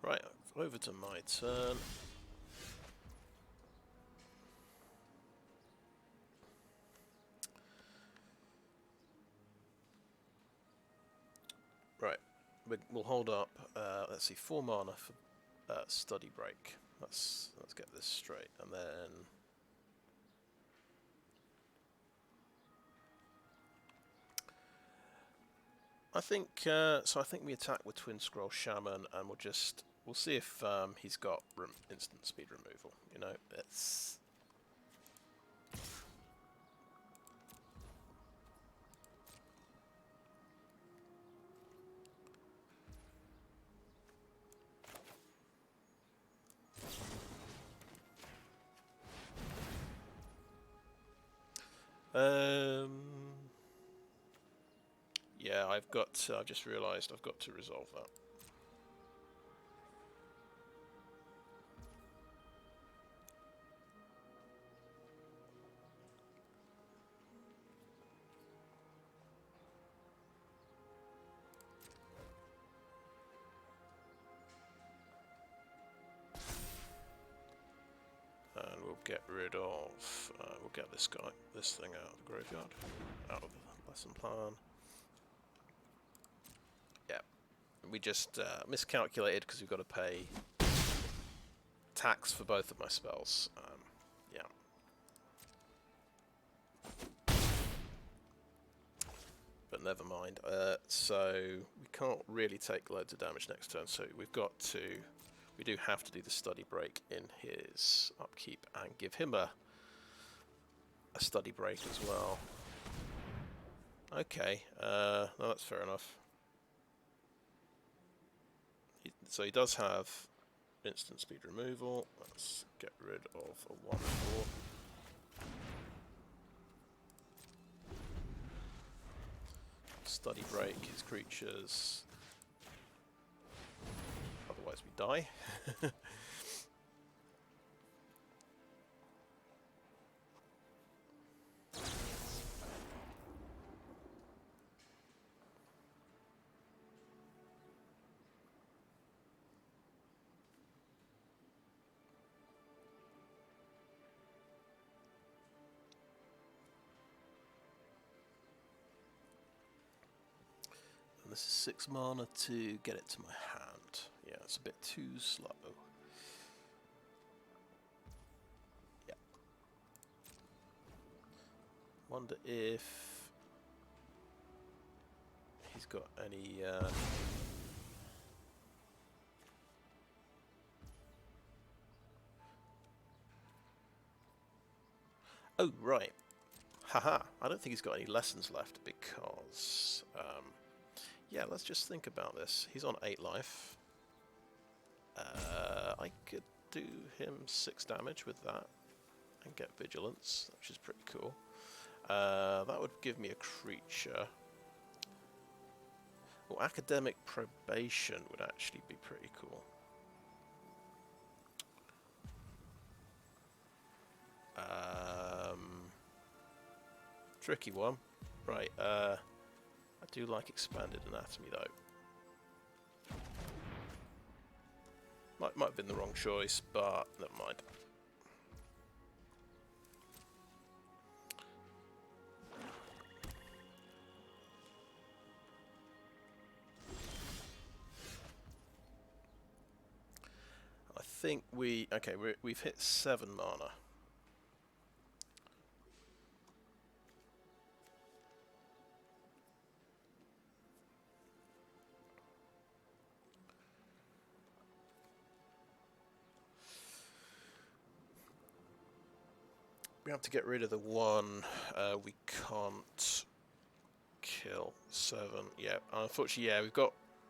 Right, over to my turn. Right, we'll hold up. Let's see, 4 mana for study break. Let's get this straight, and then I think so. I think we attack with Twinscroll Shaman, and we'll see if he's got instant speed removal. You know, it's. Yeah, I've just realised I've got to resolve that. And we'll get rid of, we'll get this thing out of the graveyard, out of the lesson plan. Yeah, we just miscalculated because we've got to pay tax for both of my spells. Yeah. But never mind. So we can't really take loads of damage next turn, so we do have to do the study break in his upkeep and give him a study break as well. Okay, no, that's fair enough. So he does have instant speed removal. Let's get rid of a 1/4. Study break his creatures. Otherwise we die. this is 6 mana to get it to my hand. Yeah, it's a bit too slow. Yeah. Wonder if he's got any... Oh, right. Haha, I don't think he's got any lessons left because... yeah, let's just think about this. He's on 8 life. I could do him 6 damage with that and get Vigilance, which is pretty cool. That would give me a creature. Well, Academic Probation would actually be pretty cool. Tricky one. Right, I do like Expanded Anatomy though. Might have been the wrong choice, but never mind. I think we've hit 7 mana. We have to get rid of the one we can't kill. 7. Yeah, unfortunately, yeah,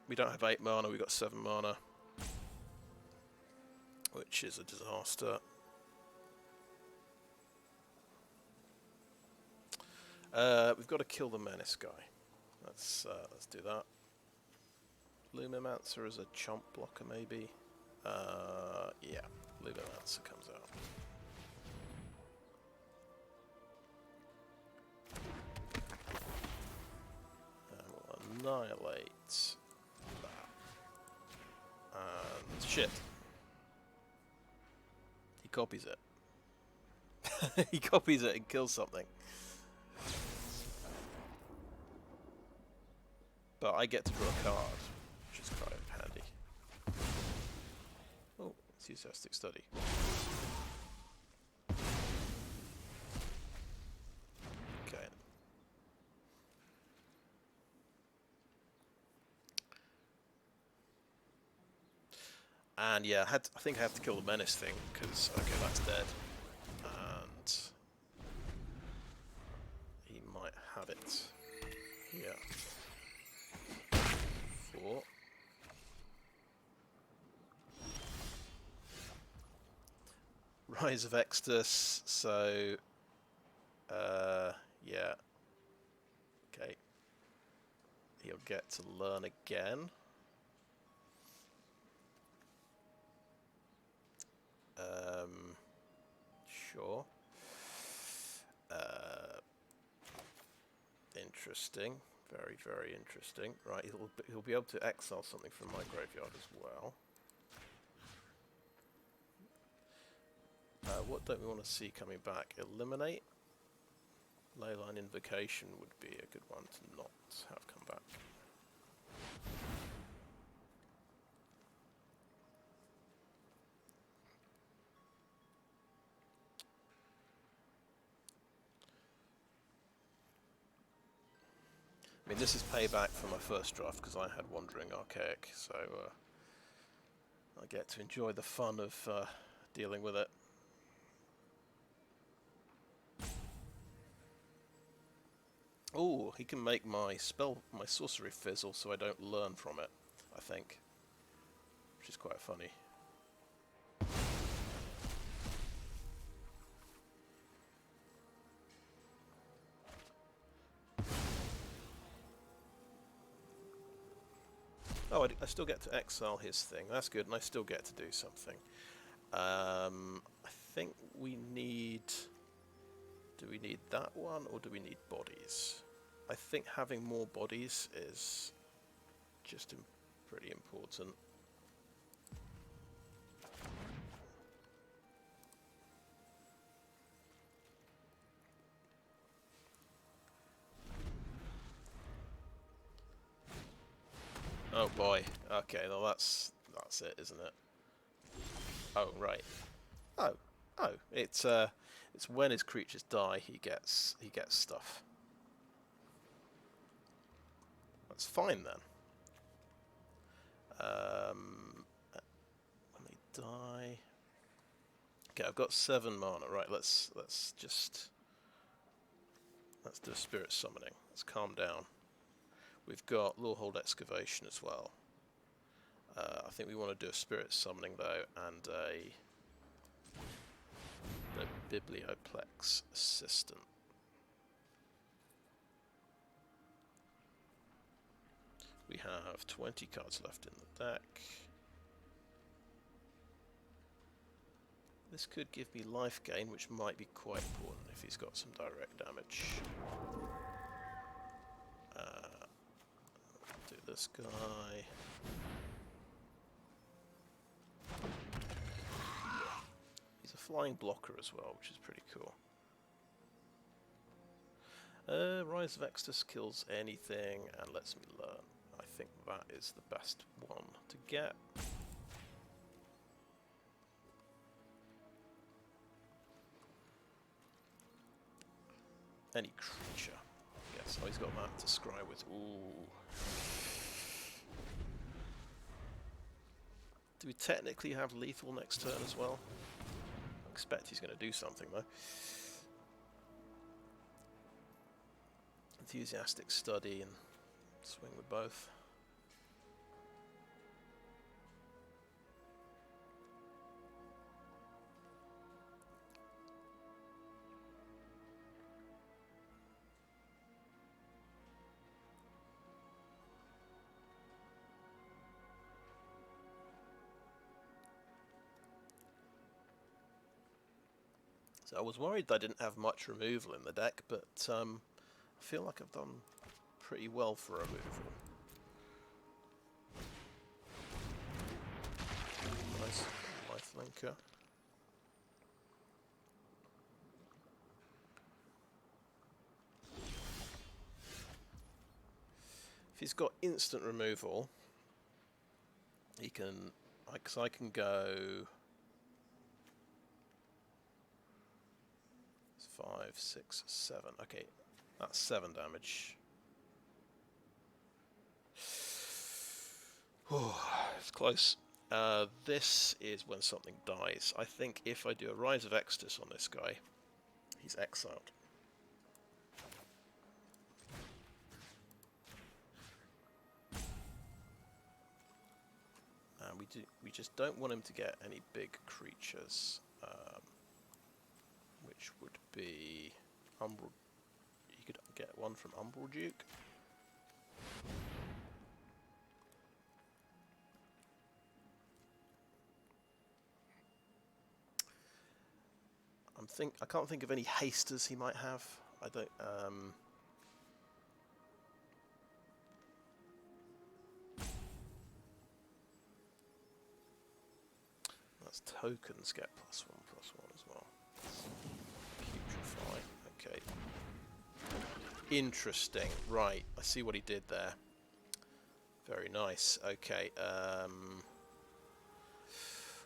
we don't have 8 mana. We've got 7 mana, which is a disaster. We've got to kill the Menace guy. Let's do that. Lumimancer as a chomp blocker, maybe. Yeah, Lumimancer comes out. Annihilate that. And shit. He copies it. He copies it and kills something. But I get to draw a card, which is quite handy. Oh, it's Enthusiastic Study. Okay. And yeah, I think I have to kill the Menace thing, because, okay, that's dead. And he might have it. Yeah. 4. Rise of Extus, so... yeah. Okay. He'll get to learn again. Sure. Interesting. Very, very interesting. Right, he'll be able to exile something from my graveyard as well. What don't we want to see coming back? Eliminate. Leyline Invocation would be a good one to not have come back. I mean, this is payback for my first draft because I had Wandering Archaic, so I get to enjoy the fun of dealing with it. Oh, he can make my sorcery fizzle so I don't learn from it, I think. Which is quite funny. Oh, I still get to exile his thing. That's good, and I still get to do something. I think we need... Do we need that one, or do we need bodies? I think having more bodies is just pretty important. Oh boy. Okay, well that's it, isn't it? Oh right. Oh. It's when his creatures die he gets stuff. That's fine then. When they die. Okay, I've got 7 mana. Right, let's do a spirit summoning. Let's calm down. We've got Lorehold Excavation as well. I think we want to do a spirit summoning though, and the Biblioplex Assistant. We have 20 cards left in the deck. This could give me life gain, which might be quite important if he's got some direct damage. Do this guy. He's a flying blocker as well, which is pretty cool. Rise of Extus kills anything and lets me learn. I think that is the best one to get. Any creature. Yes, oh, he's got that to scry with. Ooh. Do we technically have lethal next turn as well? I expect he's going to do something though. Enthusiastic study and swing with both. So I was worried that I didn't have much removal in the deck, but I feel like I've done pretty well for removal. Nice lifelinker. If he's got instant removal, he can, because I can go 5, 6, 7. Okay, that's 7 damage. It's close. This is when something dies. I think if I do a Rise of Extus on this guy, he's exiled. And we just don't want him to get any big creatures, which would be Umbral. You could get one from Umbral Duke. I can't think of any hasters he might have. I don't. That's tokens get +1/+1 as well. Putrefy. Okay. Interesting. Right. I see what he did there. Very nice. Okay.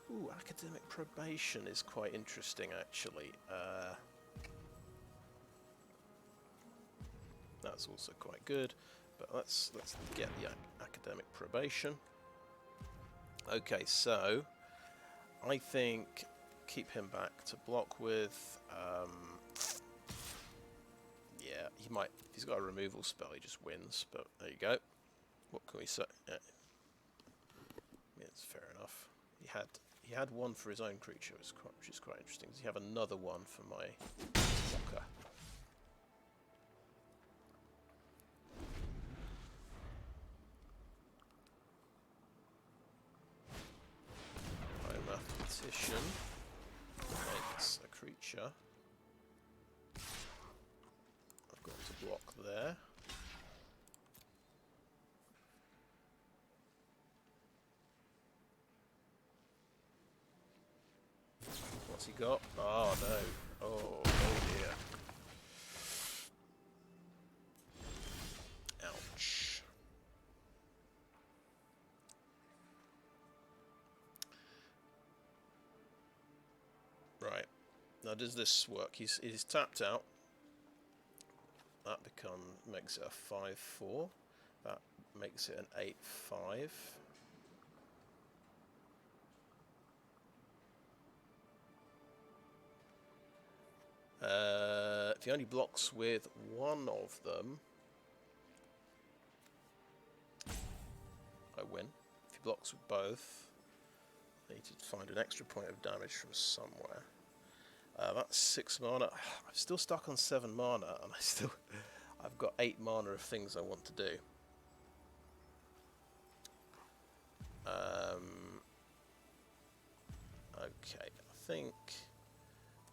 Ooh, academic probation is quite interesting, actually. That's also quite good, but let's get the academic probation. Okay, so I think keep him back to block with. Yeah, he might. If he's got a removal spell, he just wins. But there you go. What can we say? Yeah, it's fair enough. He had one for his own creature, which is quite interesting. Does he have another one for my blocker? My mathematician makes a creature. I've got to block there. What's he got? Oh no. Oh dear. Ouch. Now, does this work? He's tapped out. That makes it a 5/4. That makes it an 8/5. If he only blocks with one of them, I win. If he blocks with both, I need to find an extra point of damage from somewhere. That's 6 mana. I'm still stuck on 7 mana, and I've got 8 mana of things I want to do. Okay, I think...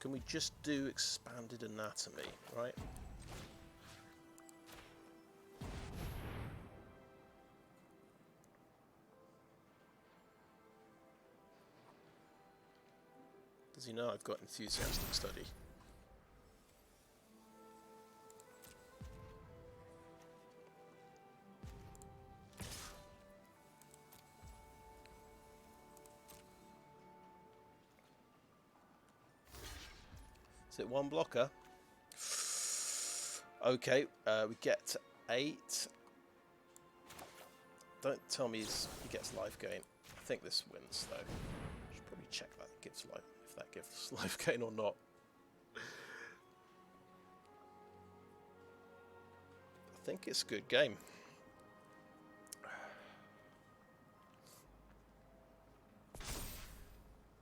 Can we just do Expanded Anatomy, right? Does he know I've got Enthusiastic Study? Is it 1 blocker? Okay, we get to 8. Don't tell me he gets life gain. I think this wins though. Should probably check that gives life, if that gives life gain or not. I think it's a good game.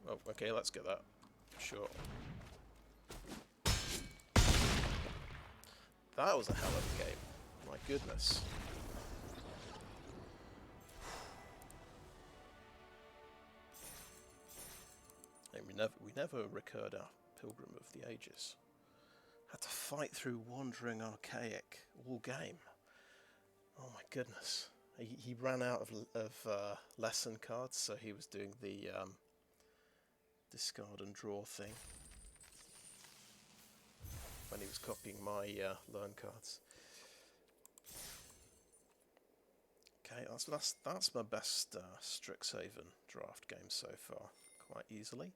Oh, okay, let's get that. Sure. That was a hell of a game. My goodness. And we never recurred our Pilgrim of the Ages. Had to fight through Wandering Archaic all game. Oh my goodness. He ran out of lesson cards, so he was doing the discard and draw thing when he was copying my learn cards. Okay, that's my best Strixhaven draft game so far, quite easily.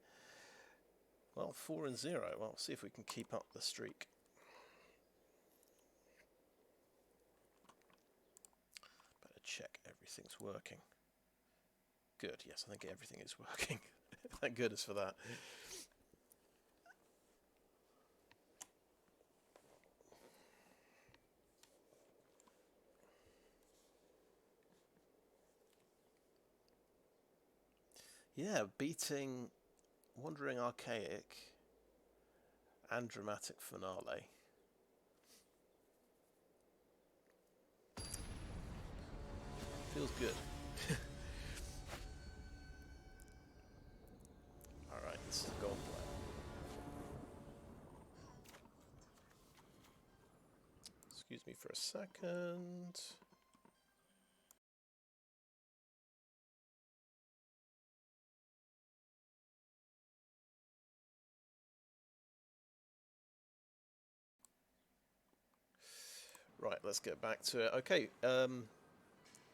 Well, 4-0. Well, see if we can keep up the streak. Better check everything's working. Good. Yes, I think everything is working. Thank goodness for that. Yeah, beating Wandering Archaic and Dramatic Finale. Feels good. Alright, this is a goal plan. Excuse me for a second. Right, let's get back to it. Okay,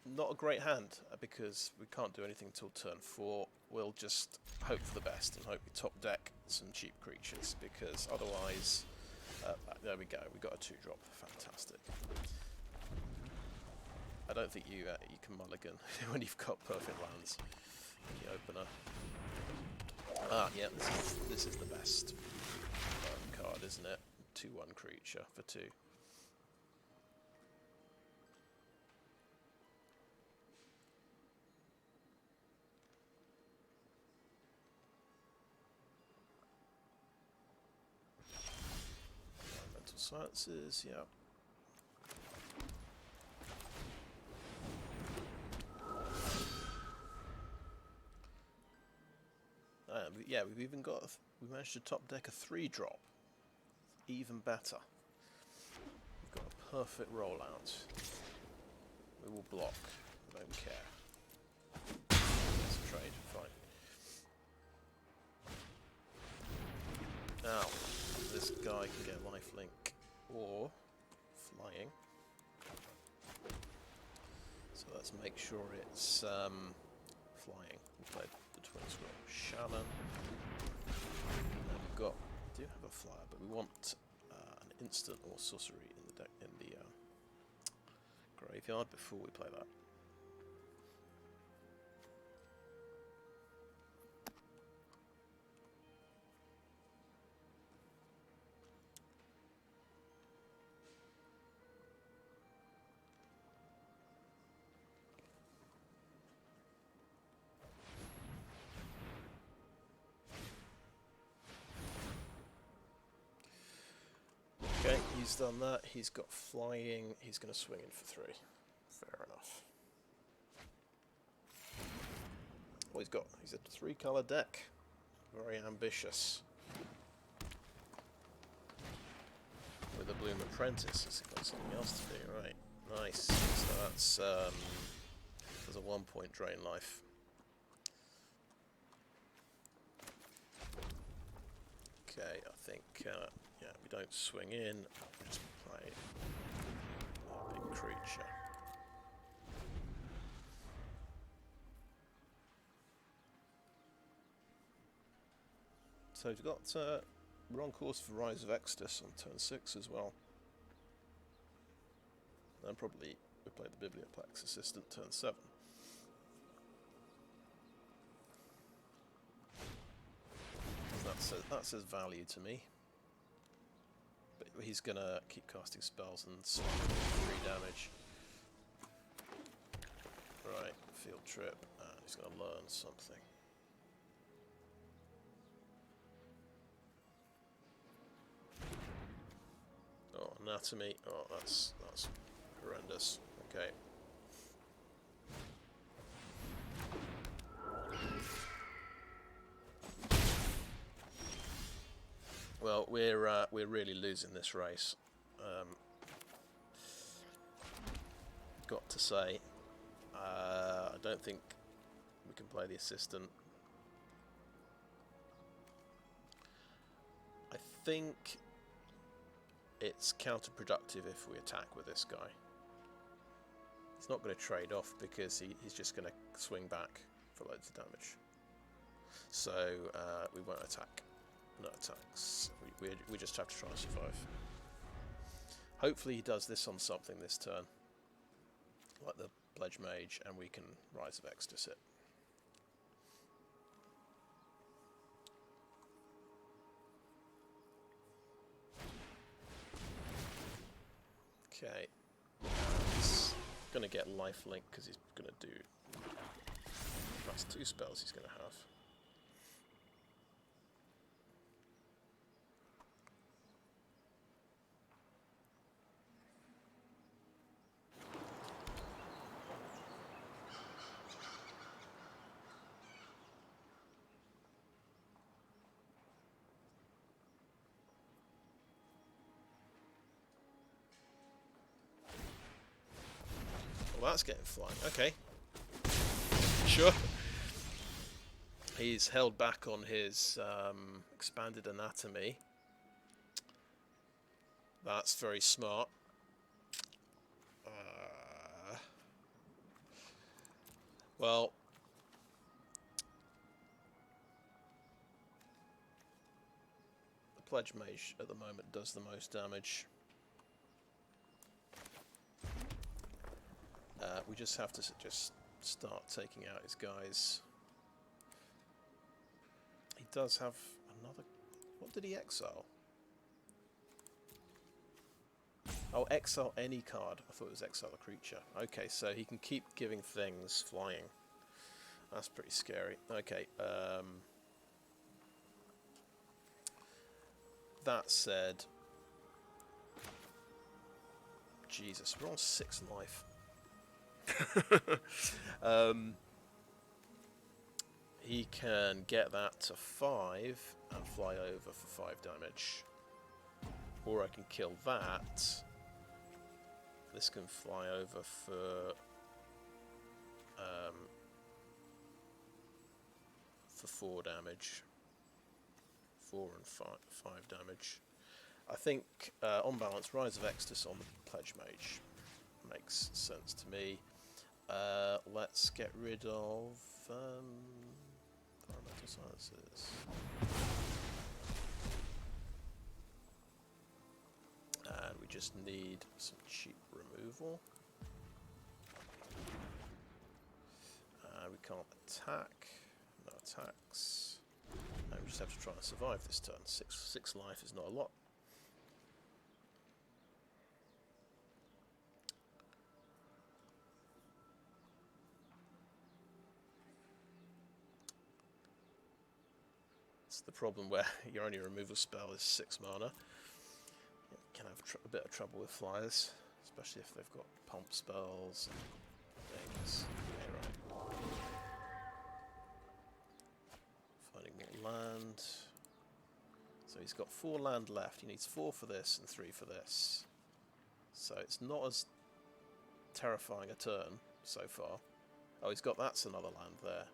not a great hand because we can't do anything till turn 4. We'll just hope for the best and hope we top deck some cheap creatures because otherwise... there we go, we got a 2-drop. Fantastic. I don't think you can mulligan when you've got perfect lands in the opener. Ah, yeah, this is the best card, isn't it? 2/1 creature for 2. Sciences, yeah. Yeah, we managed to top deck a 3-drop. Even better. We've got a perfect rollout. We will block. We don't care. Let's trade. Fine. Now, this guy can get lifelink or flying. So let's make sure it's flying. We'll play the Twinscroll Shaman. And we've got do have a flyer, but we want an instant or sorcery in the deck in the graveyard before we play that. Okay, he's done that. He's got flying. He's going to swing in for 3. Fair enough. What he's a 3-colour deck. Very ambitious. With a Bloom Apprentice. Has he got something else to do? Right. Nice. So that's there's a 1-point drain life. Okay, I think yeah, we don't swing in. We just play a big creature. So we've got we're on course for Rise of Extus on turn 6 as well. And probably we play the Biblioplex Assistant turn 7. That says value to me. But he's gonna keep casting spells and slamming 3 damage. Right, field trip, and he's gonna learn something. Oh, anatomy. Oh, that's horrendous. Okay. Well, we're really losing this race. Got to say, I don't think we can play the assistant. I think it's counterproductive if we attack with this guy. He's not going to trade off because he's just going to swing back for loads of damage. So we won't attack. No attacks. We just have to try and survive. Hopefully he does this on something this turn, like the Pledgemage, and we can Rise of Extus it. Okay. He's going to get lifelink because he's going to do... That's 2 spells he's going to have. Well, that's getting flying. Okay. Sure. He's held back on his expanded anatomy. That's very smart. Well, the Pledgemage at the moment does the most damage. We just have to just start taking out his guys. He does have another... What did he exile? Oh, exile any card. I thought it was exile a creature. Okay, so he can keep giving things flying. That's pretty scary. Okay, that said... Jesus, we're on 6 life. He can get that to 5 and fly over for 5 damage. Or I can kill that. This can fly over for 4 damage. 4 and 5 damage. I think on balance, Rise of Extus on the Pledgemage makes sense to me. Let's get rid of Environmental Sciences. just need some cheap removal. We can't attack. No attacks. And we just have to try and survive this turn. Six life is not a lot. It's the problem where your only removal spell is 6 mana. You can have a bit of trouble with flyers, especially if they've got pump spells and things. Okay, right. Finding more land. So he's got 4 land left. He needs 4 for this and 3 for this. So it's not as terrifying a turn so far. Oh, he's got that's another land there.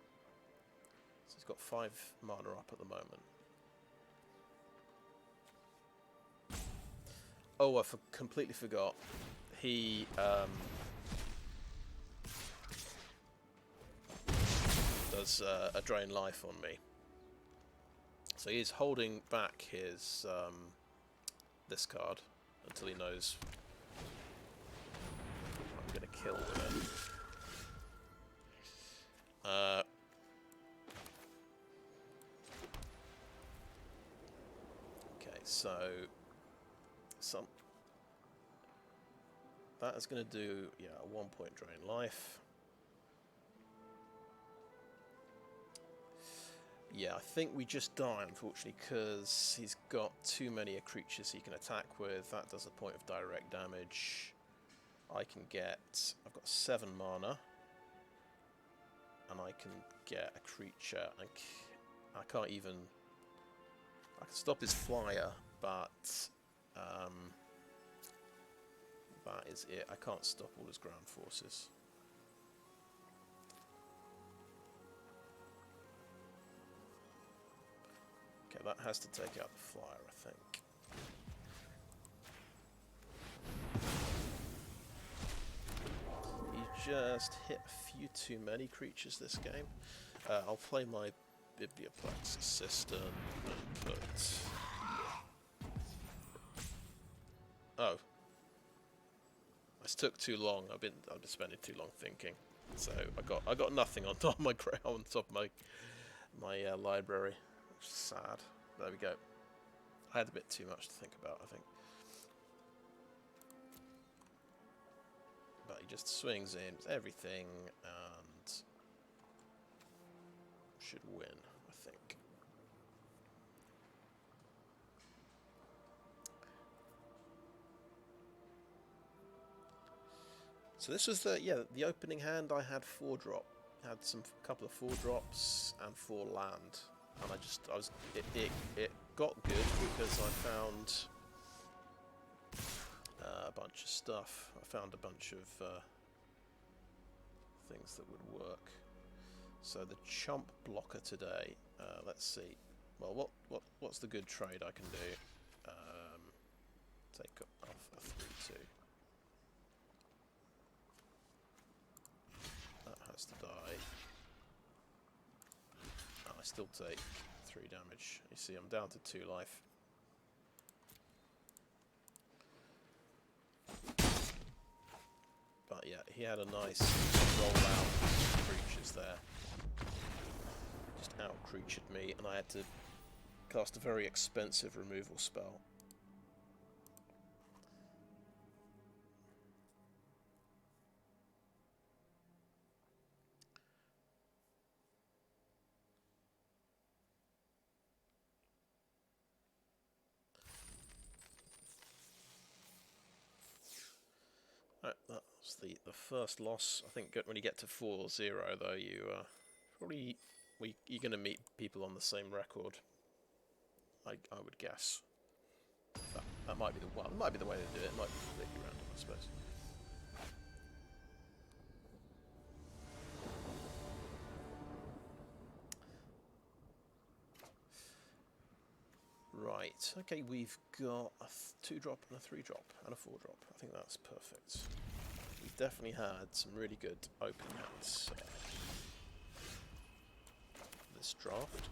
So he's got 5 mana up at the moment. Oh, I completely forgot. He does a drain life on me. So he's holding back his this card until he knows I'm going to kill him. Okay, so that is going to do, yeah, a 1-point drain life. Yeah, I think we just die, unfortunately, because he's got too many creatures he can attack with. That does a point of direct damage. I've got 7 mana, and I can get a creature, and I can stop his flyer, but that is it. I can't stop all his ground forces. Okay, that has to take out the flyer, I think. He just hit a few too many creatures this game. I'll play my Biblioplex Assistant and put... Oh. This took too long. I've been spending too long thinking. So I got nothing on top of my library. Which is sad. There we go. I had a bit too much to think about, I think. But he just swings in with everything and should win, I think. So this was the opening hand. I had 4-drop. Had a couple of 4-drops and 4 land. And it got good because I found a bunch of stuff. I found a bunch of things that would work. So the chump blocker today. Let's see. Well, what's the good trade I can do? Take off a 3/2. That has to die. I still take 3 damage. You see, I'm down to 2 life. But yeah, he had a nice roll out of creatures there. Just out-creatured me, and I had to cast a very expensive removal spell. Right, that was the first loss. I think when you get to 4-0, though, you're going to meet people on the same record. I would guess. That might be the one. Might be the way to do it. It might be completely random, I suppose. Right, okay, we've got a 2-drop and a 3-drop and a 4-drop. I think that's perfect. We've definitely had some really good opening hands this draft.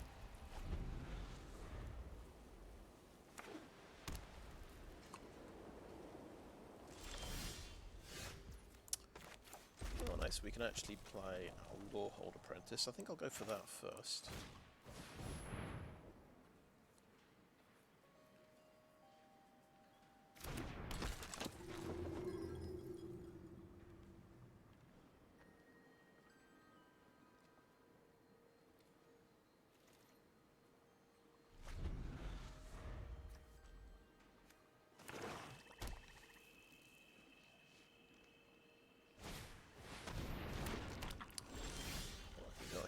nice. We can actually play our Lorehold Apprentice. I think I'll go for that first.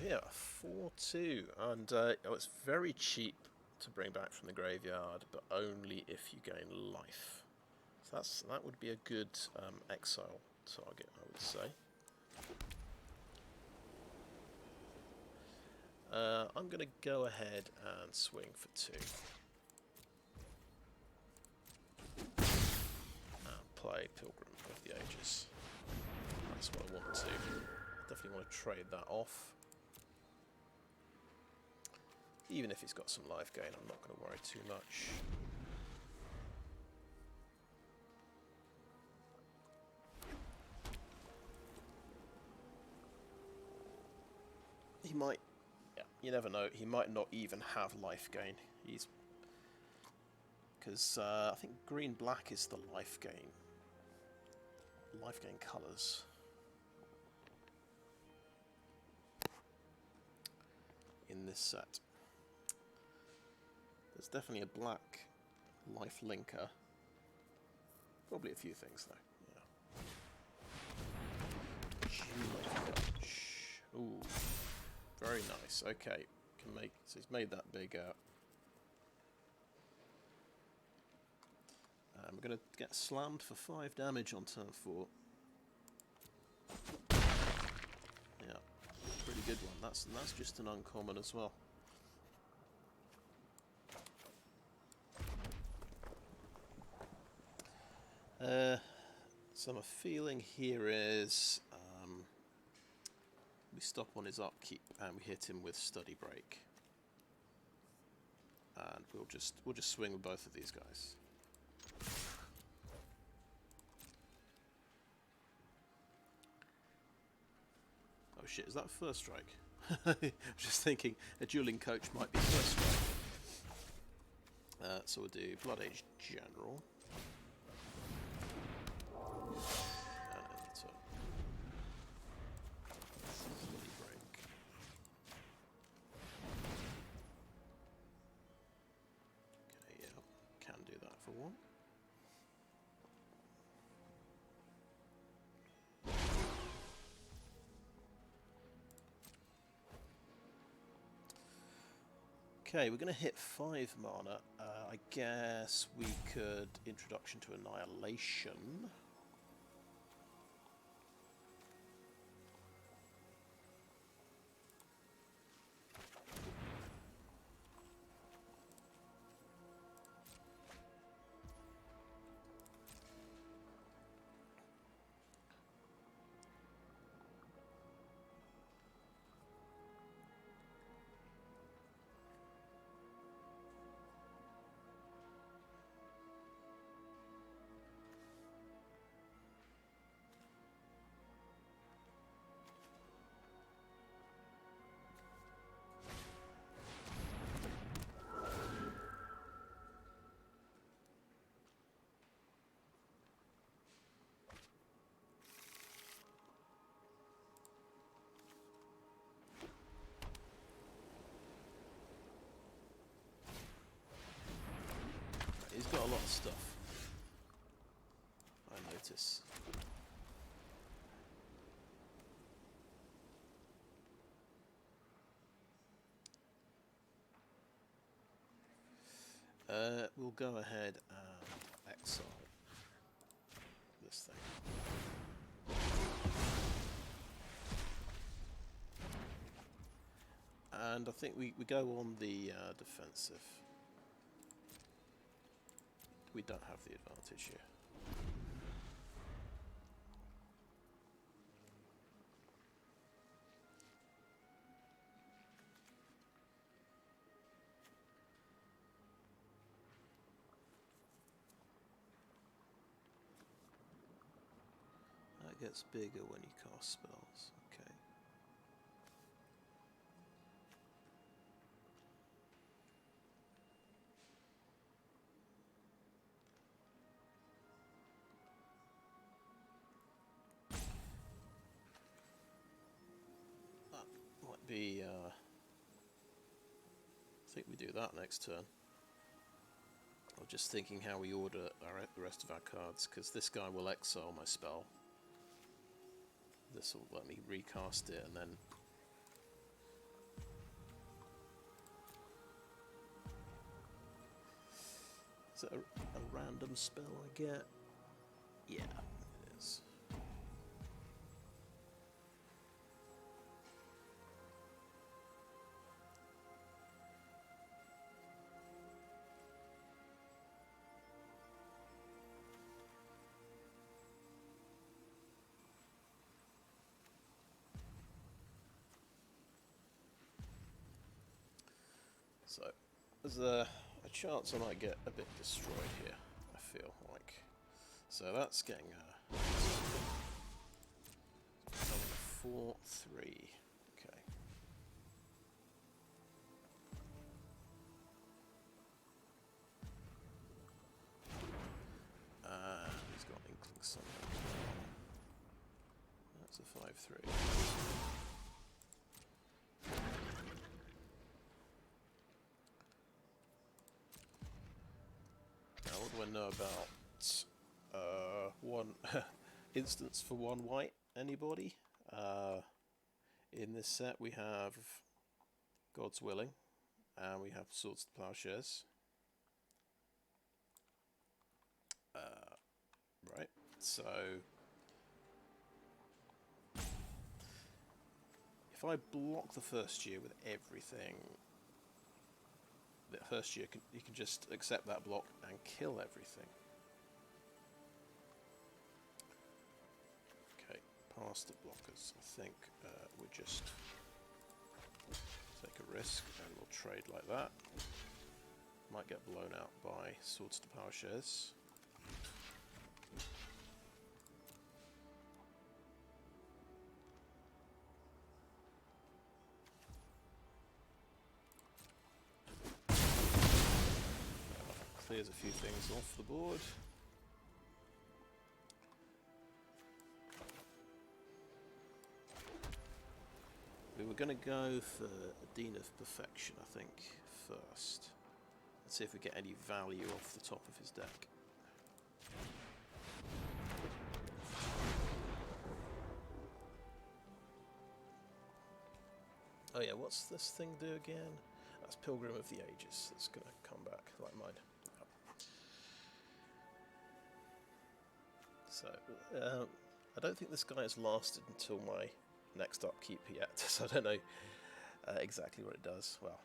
Here, 4-2, and it's very cheap to bring back from the graveyard, but only if you gain life. So that would be a good exile target, I would say. I'm going to go ahead and swing for 2. And play Pilgrim of the Ages. That's what I want to. Definitely want to trade that off. Even if he's got some life gain, I'm not going to worry too much. He might, yeah, you never know, he might not even have life gain. Because I think green-black is the life gain colours. In this set. There's definitely a black life linker. Probably a few things though. Yeah. Ooh, very nice. Okay, can make. So he's made that bigger. We're going to get slammed for 5 damage on turn 4. Yeah, pretty good one. That's just an uncommon as well. So my feeling here is we stop on his upkeep and we hit him with Study Break, and we'll just swing with both of these guys. Oh shit! Is that first strike? I'm just thinking a dueling coach might be first strike. So we'll do Blood Age General. Okay, we're going to hit 5 mana. I guess we could Introduction to Annihilation. He's got a lot of stuff, I notice. We'll go ahead and exile this thing. And I think we go on the defensive. We don't have the advantage here. That gets bigger when you cast spells. be. I think we do that next turn. I'm just thinking how we order the rest of our cards, because this guy will exile my spell. This will let me recast it, and then. Is it a random spell I get? Yeah, it is. So, there's a chance I might get a bit destroyed here, I feel like. So that's getting a 4-3. Okay. He's got Inkling Summon. That's a 5-3. What do I know about one instance for 1 white? Anybody? In this set we have God's Willing, and we have Swords to Plowshares. Right, so if I block the first year with everything, the first year you can just accept that block and kill everything. Okay, past the blockers. I think we'll just take a risk and we'll trade like that. Might get blown out by Swords to Plowshares. Clears a few things off the board. We were going to go for a Dean of Perfection, I think, first. Let's see if we get any value off the top of his deck. Oh yeah, what's this thing do again? That's Pilgrim of the Ages. That's going to come back, like mine. So, I don't think this guy has lasted until my next upkeep yet, so I don't know exactly what it does. Well,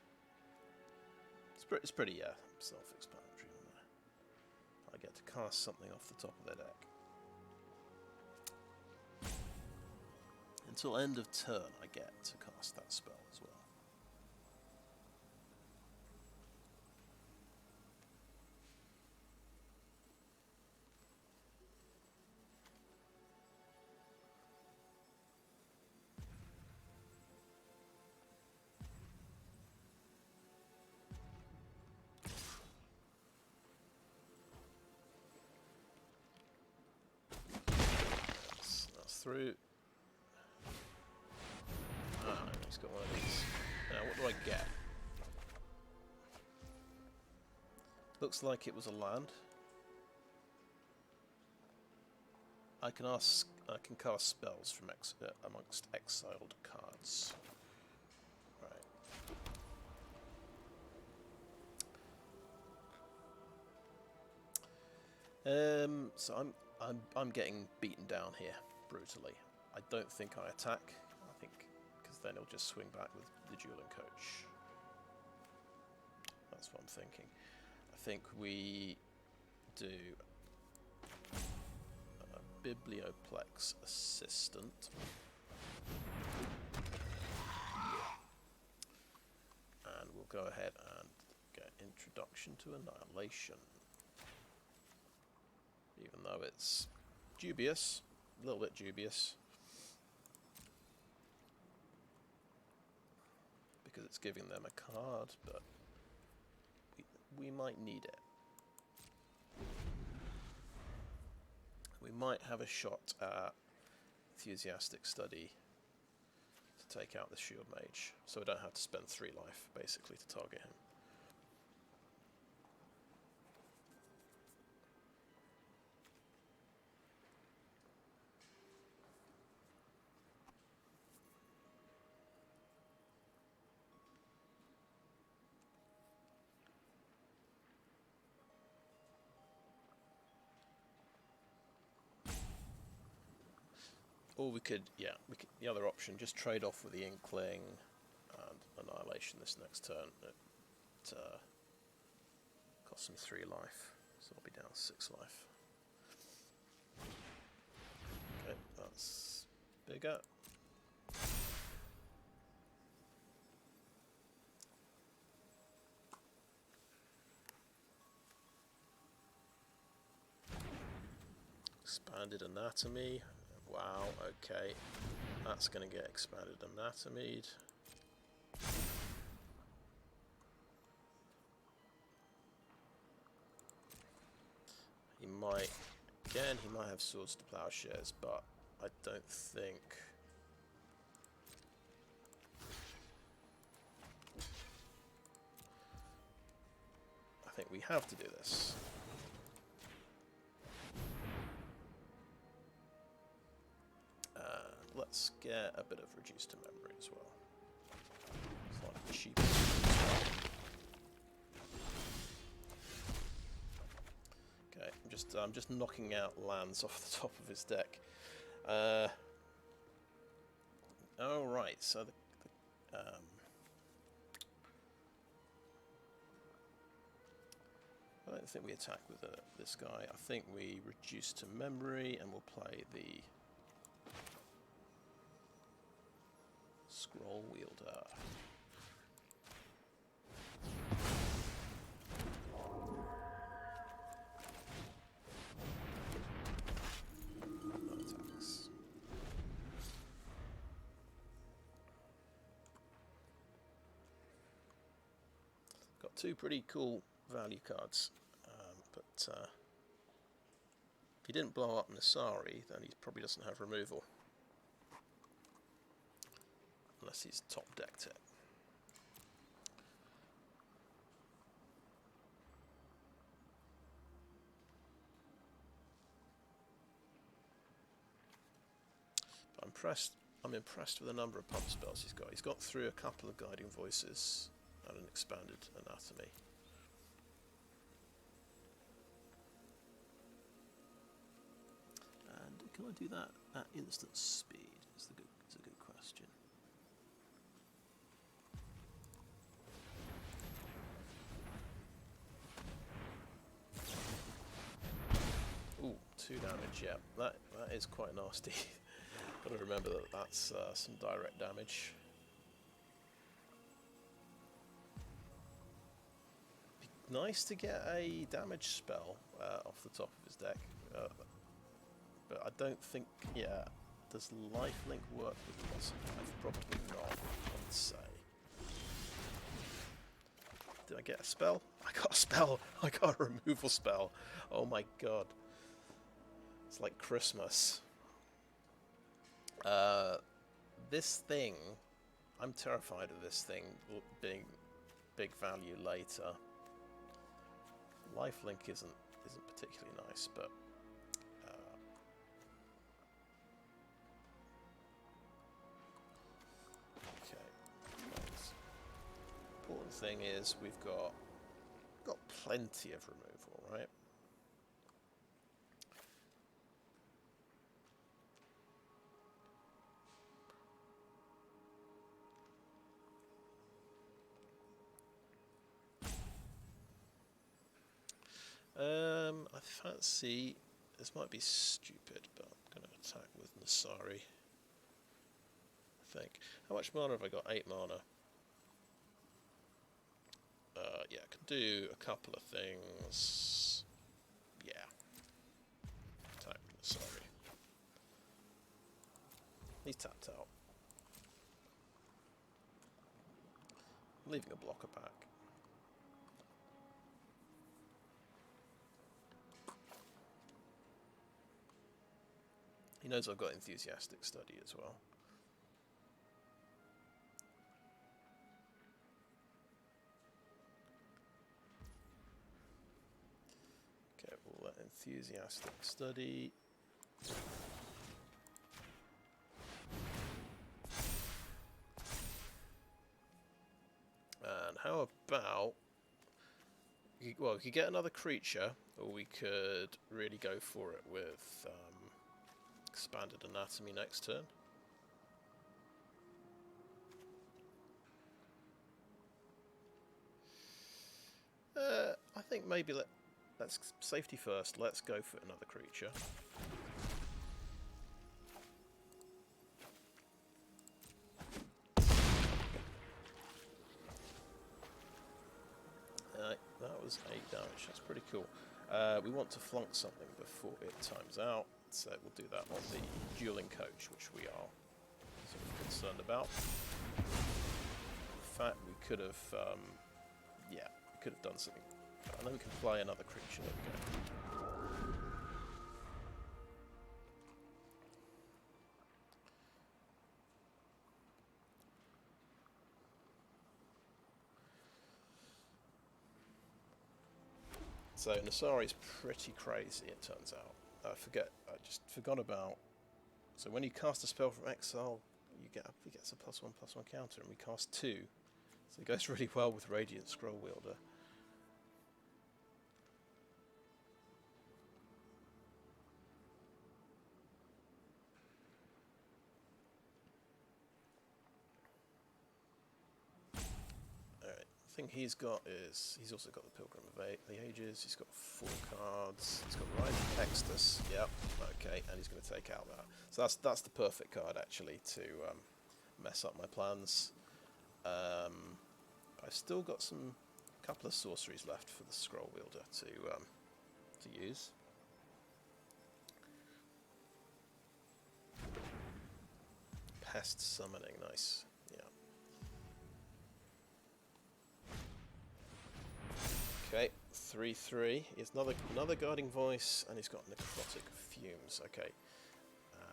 it's pretty self-explanatory. I get to cast something off the top of their deck. Until end of turn, I get to cast that spell as well. Through. He's got one of these. Now, what do I get? Looks like it was a land. I can cast spells from amongst exiled cards. Right. So I'm getting beaten down here. Brutally. I don't think I attack. I think because then he'll just swing back with the Dueling Coach. That's what I'm thinking. I think we do a Biblioplex Assistant. And we'll go ahead and get Introduction to Annihilation. Even though it's dubious. A little bit dubious because it's giving them a card, but we might need it. We might have a shot at Enthusiastic Study to take out the Shield Mage, so I don't have to spend 3 life, basically, to target him. Or we could, the other option, just trade off with the Inkling and Annihilation this next turn. It costs him 3 life, so I'll be down 6 life. Okay, that's bigger. Expanded Anatomy. Wow, okay. That's going to get expanded anatomied. He might, again, he might have Swords to Plowshares, but I don't think... I think we have to do this. Let's get a bit of Reduced to Memory as well. It's like cheap. Okay, I'm just knocking out lands off the top of his deck. Oh right, so I don't think we attack with this guy. I think we reduce to memory and we'll play the Scrollwielder. No attacks. Got 2 pretty cool value cards, but if he didn't blow up Nasari, then he probably doesn't have removal. Unless he's top decked it. But I'm impressed with the number of pump spells he's got. He's got through a couple of Guiding Voices and an expanded Anatomy. And can I do that at instant speed? Is a good question. Ooh, 2 damage, yeah. That is quite nasty. Gotta remember that that's some direct damage. Be nice to get a damage spell off the top of his deck. But I don't think, yeah, does lifelink work with loss of life? Probably not, I would say. Did I get a spell? I got a spell! I got a removal spell! Oh my god. It's like Christmas. This thing, I'm terrified of this thing being big value later. Lifelink isn't particularly nice, but okay. Important thing is we've got plenty of removal, right? I fancy, this might be stupid, but I'm going to attack with Nasari, I think. How much mana have I got? 8 mana. Yeah, I can do a couple of things. Yeah. Attack with Nasari. He's tapped out. I'm leaving a blocker back. He knows I've got Enthusiastic Study as well. Enthusiastic Study. And how about... Well, we could get another creature, or we could really go for it with Expanded Anatomy next turn. I think maybe let's safety first. Let's go for another creature. That was 8 damage. That's pretty cool. We want to flunk something before it times out, so we'll do that on the dueling coach, which we are sort of concerned about. In fact, we could have, yeah, we could have done something. I know we can fly another creature. There we go. So Nasari's pretty crazy, it turns out. I just forgot about. So when you cast a spell from exile, he gets a +1/+1 counter, and we cast 2. So it goes really well with Radiant Scrollwielder. The thing he's got is he's also got the Pilgrim of the Ages. He's got 4 cards. He's got Rise of Extus. Yep. Okay, and he's going to take out that. So that's the perfect card actually to mess up my plans. I've still got a couple of sorceries left for the Scroll Wielder to use. Pest Summoning, nice. Okay, 3/3. He's another Guarding Voice, and he's got Necrotic Fumes. Okay,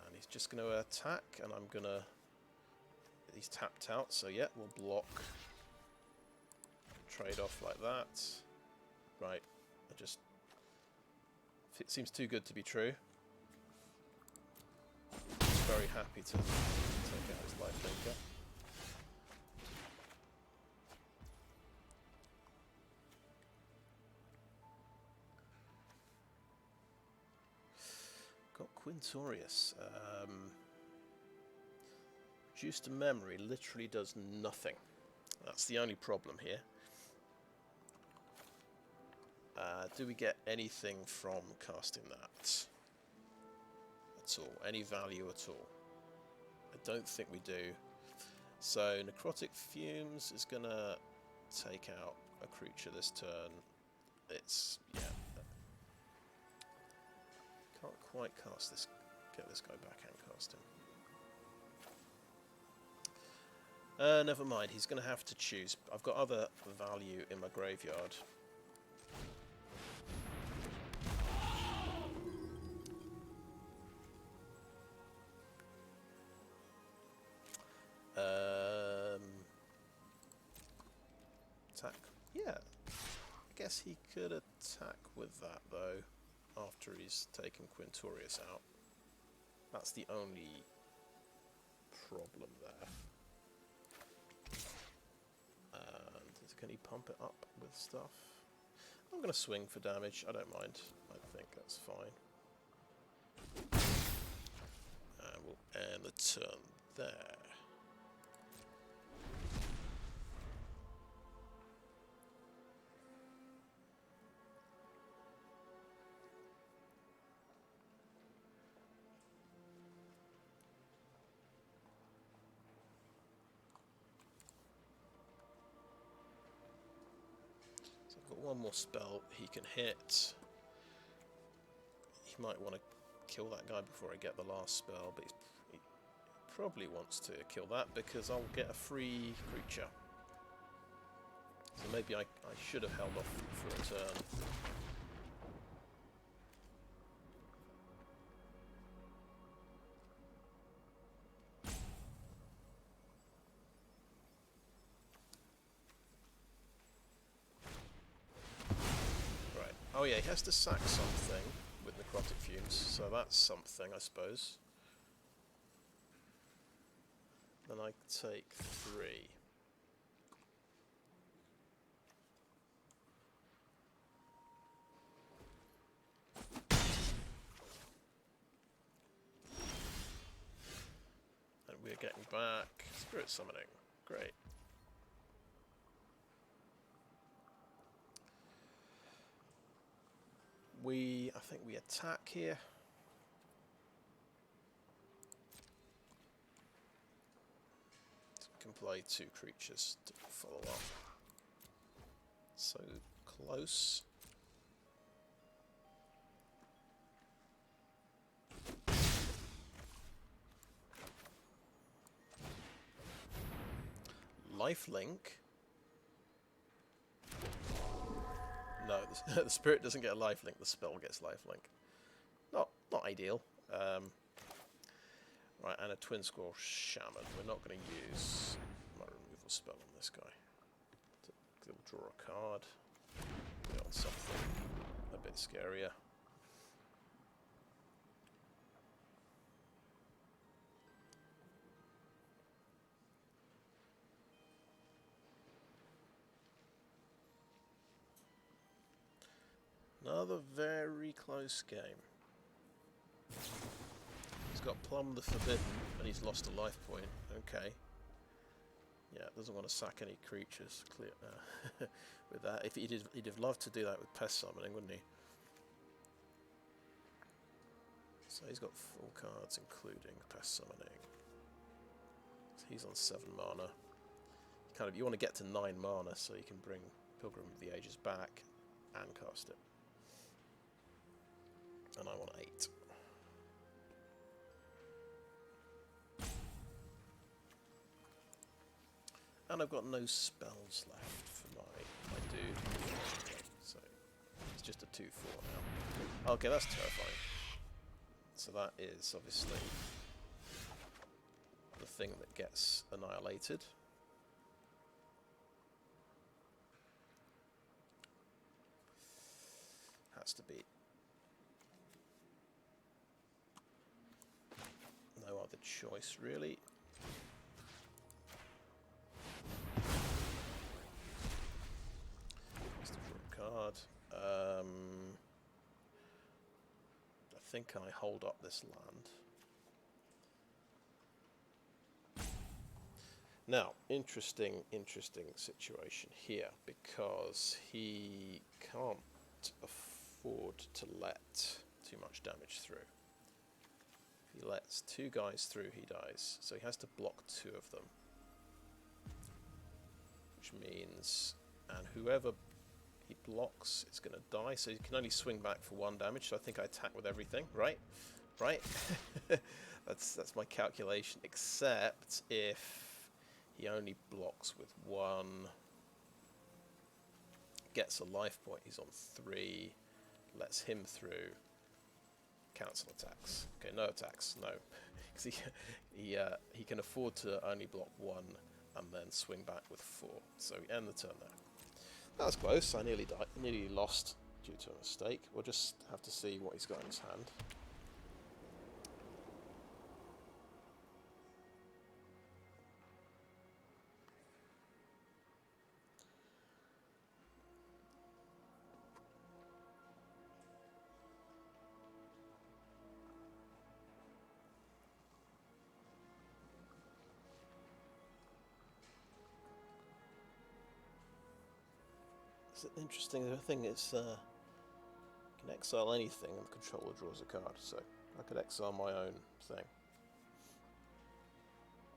and he's just going to attack, and I'm going to... He's tapped out, so yeah, we'll block. Trade off like that. Right, it seems too good to be true. He's very happy to take out his Lifelinker. Quintorius. Reduced to memory literally does nothing. That's the only problem here. Do we get anything from casting that? At all? Any value at all? I don't think we do. So Necrotic Fumes is going to take out a creature this turn. It's... yeah. Can't quite cast this. Get this guy back and cast him. Never mind. He's going to have to choose. I've got other value in my graveyard. Attack. Yeah. I guess he could attack with that though. After he's taken Quintorius out. That's the only problem there. And can he pump it up with stuff? I'm going to swing for damage. I don't mind. I think that's fine. And we'll end the turn there. One more spell he can hit. He might want to kill that guy before I get the last spell, but he probably wants to kill that because I'll get a free creature. So maybe I should have held off for a turn. Oh yeah, he has to sack something with necrotic fumes, so that's something, I suppose. Then I take 3. And we're getting back Spirit Summoning. Great. I think we attack here. Can play 2 creatures to follow up. So close. Lifelink. No, the spirit doesn't get a lifelink. The spell gets lifelink. Not ideal. Right, and a Twinscroll Shaman. We're not going to use my removal spell on this guy. He'll draw a card. Put it on something a bit scarier. Another very close game. He's got Plumb the Forbidden, and he's lost a life point. Okay. Yeah, doesn't want to sack any creatures. Clear with that. If he'd have loved to do that with Pest Summoning, wouldn't he? So he's got 4 cards, including Pest Summoning. So he's on 7 mana. You want to get to 9 mana so you can bring Pilgrim of the Ages back and cast it. And I want 8. And I've got no spells left for my dude. So it's just a 2/4 now. Okay, that's terrifying. So that is obviously the thing that gets annihilated. Has to be. No other choice, really. Just a draw card. I think I hold up this land. Now, interesting situation here, because he can't afford to let too much damage through. If he lets 2 guys through, he dies. So he has to block 2 of them. Which means, and whoever he blocks is going to die, so he can only swing back for 1 damage, so I think I attack with everything, right? Right? that's my calculation, except if he only blocks with 1, gets a life point, he's on 3, lets him through, cancel attacks. Okay, no attacks, no. Because he can afford to only block 1 and then swing back with 4. So we end the turn there. That was close. I nearly lost due to a mistake. We'll just have to see what he's got in his hand. It's an interesting thing. It's you can exile anything and the controller draws a card, so I could exile my own thing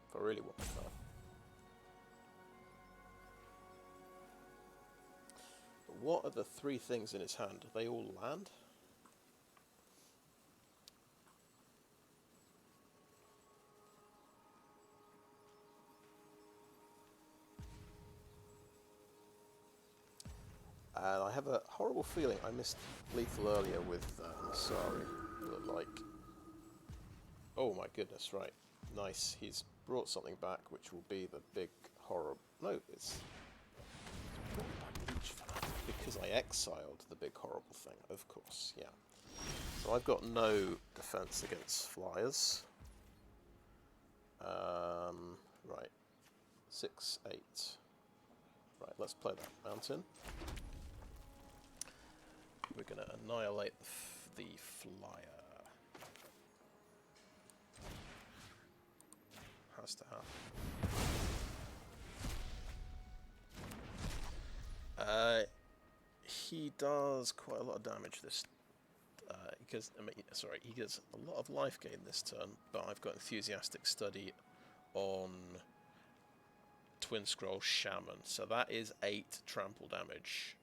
if I really want the card. But what are the 3 things in his hand? Are they all land? And I have a horrible feeling I missed lethal earlier with Masari. Like, oh my goodness, right. Nice. He's brought something back which will be the big horror. No, it's brought back Because I exiled the big horrible thing, of course, yeah. So I've got no defense against flyers. Right. 6, 8. Right, let's play that mountain. We're going to annihilate the flyer. Has to happen. He does quite a lot of damage this. He gets a lot of life gain this turn, but I've got Enthusiastic Study on Twinscroll Shaman, so that is 8 trample damage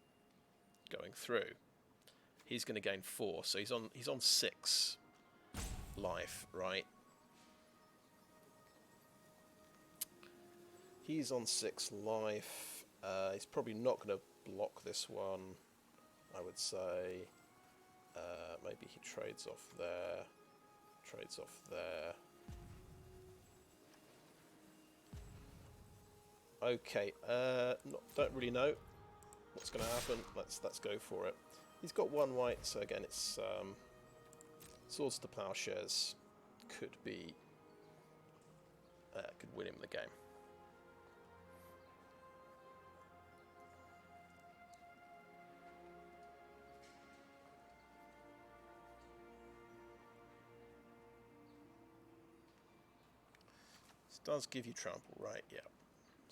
going through. He's going to gain 4, so he's on 6 life, right? He's on 6 life. He's probably not going to block this one, I would say. Maybe he trades off there. Trades off there. Okay, don't really know what's going to happen. Let's go for it. He's got 1 white, so again it's Swords to Plowshares could be could win him the game. This does give you trample, right? Yeah.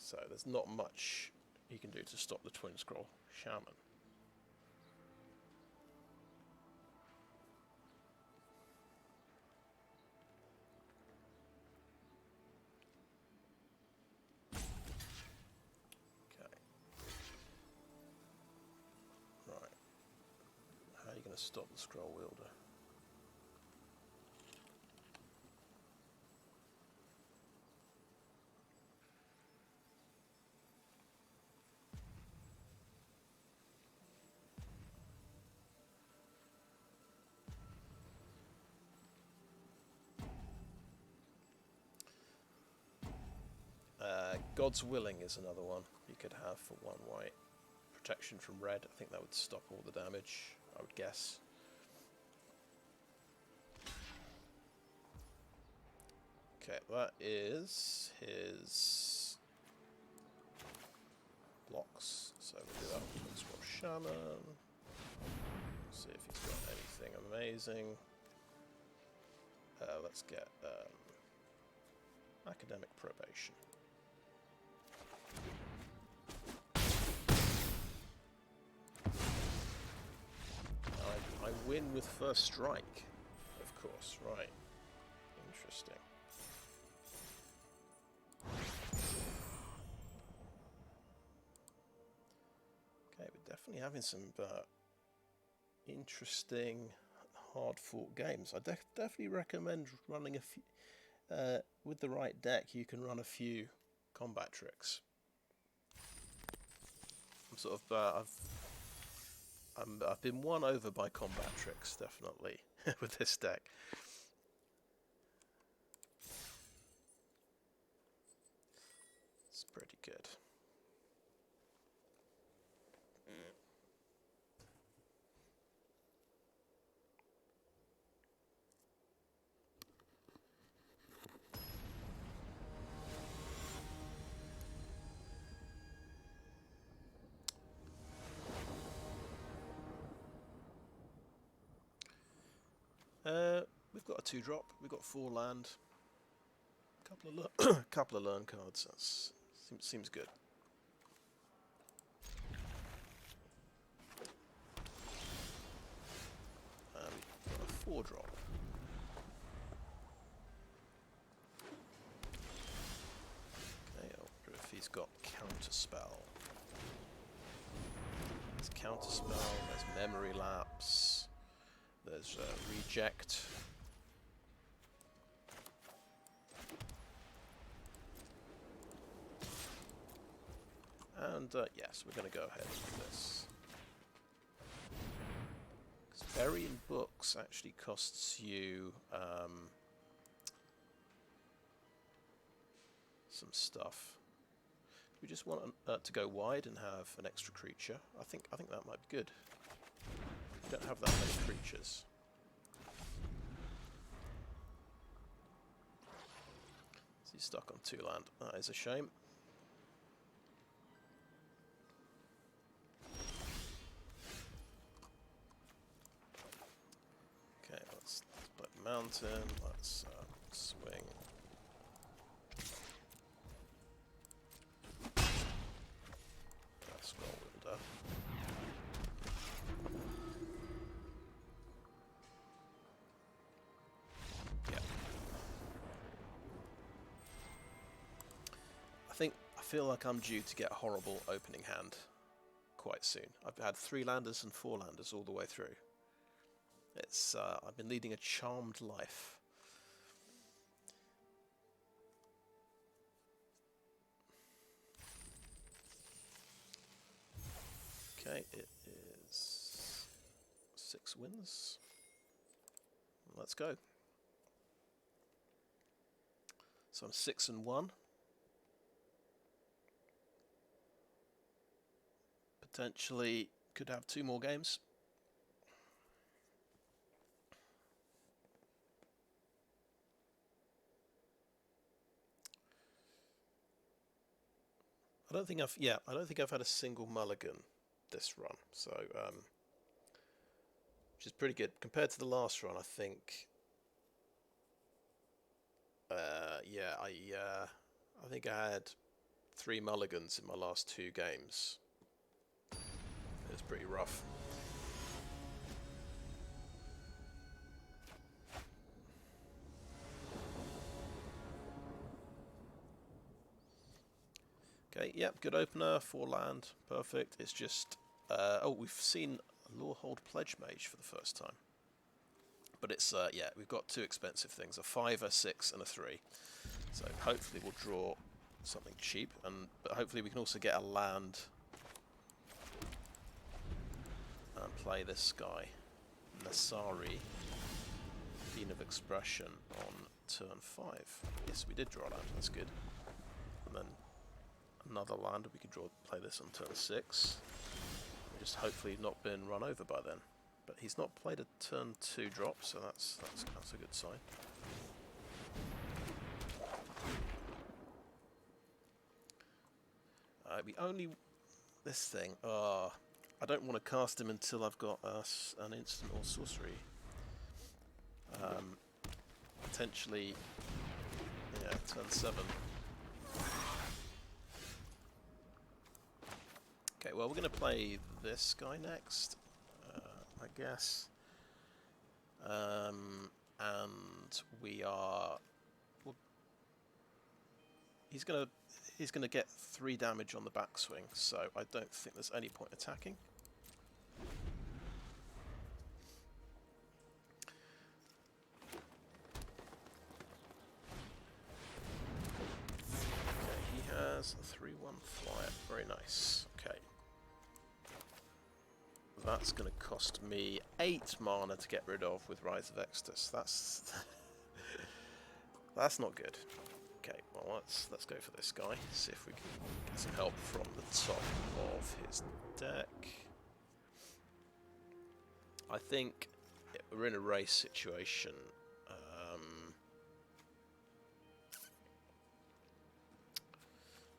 So there's not much you can do to stop the Twinscroll Shaman. Okay. Right. How are you going to stop the Scroll Wielder? God's Willing is another one you could have for 1 white. Protection from red, I think that would stop all the damage, I would guess. Okay, that is his blocks. So we'll do that with Twinscroll Shaman. See if he's got anything amazing. Let's get Academic Probation. I win with first strike, of course, right. Interesting. Okay, we're definitely having some interesting, hard-fought games. I definitely recommend running a few... with the right deck, you can run a few combat tricks. I'm sort of... I've been won over by combat tricks, definitely, with this deck. It's pretty good. We've got a 2-drop. We've got 4 land. Couple of learn cards. That seems good. We've got a 4-drop. Okay, I wonder if he's got Counterspell. There's Counterspell. There's Memory Lapse. There's Reject. And yes, we're going to go ahead with this. Because burying books actually costs you some stuff. we just want to go wide and have an extra creature? I think that might be good. We don't have that many creatures. So he's stuck on 2 land. That is a shame. Okay, let's play mountain. Let's swing. Scrollwielder. Yeah. I feel like I'm due to get a horrible opening hand quite soon. I've had 3 landers and 4 landers all the way through. It's I've been leading a charmed life. Okay, it is 6 wins. Let's go. So I'm 6-1. Potentially could have 2 more games. I don't think I've had a single mulligan this run, so which is pretty good compared to the last run. I think I think I had 3 mulligans in my last 2 games. It was pretty rough. Okay, yep, good opener, 4 land, perfect. It's just, oh, we've seen Lorehold Pledgemage for the first time. But it's, yeah, we've got 2 expensive things, a 5, a 6, and a 3. So hopefully we'll draw something cheap, but hopefully we can also get a land and play this guy, Nasari, Dean of Expression, on turn 5. Yes, we did draw land, that's good. And then another land, we could play this on turn 6. We've just hopefully not been run over by then. But he's not played a turn 2 drop, so that's a good sign. This thing. I don't want to cast him until I've got an instant or sorcery. Potentially, yeah, turn 7. Okay, well, we're going to play this guy next, I guess. And we are... Well, he's going to get 3 damage on the backswing, so I don't think there's any point attacking. Okay, he has a 3/1 flyer. Very nice. Okay. That's going to cost me 8 mana to get rid of with Rise of Extus. That's not good. Okay, well let's go for this guy. See if we can get some help from the top of his deck. I think we're in a race situation.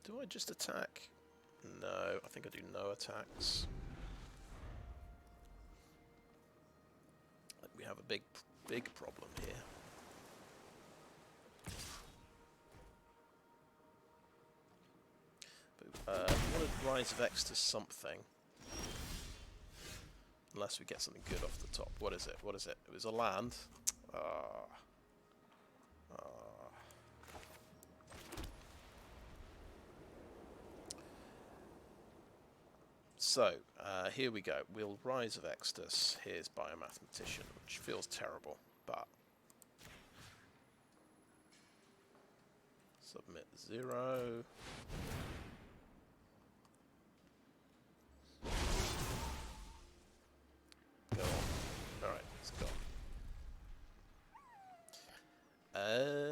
Do I just attack? No, I think I do no attacks. We have a big problem here. But we want to Rise of Extus something. Unless we get something good off the top. What is it? What is it? It was a land. So, here we go. We'll Rise of Extus. Here's Biomathematician, which feels terrible, but... Submit 0. Go on. Alright, it's gone.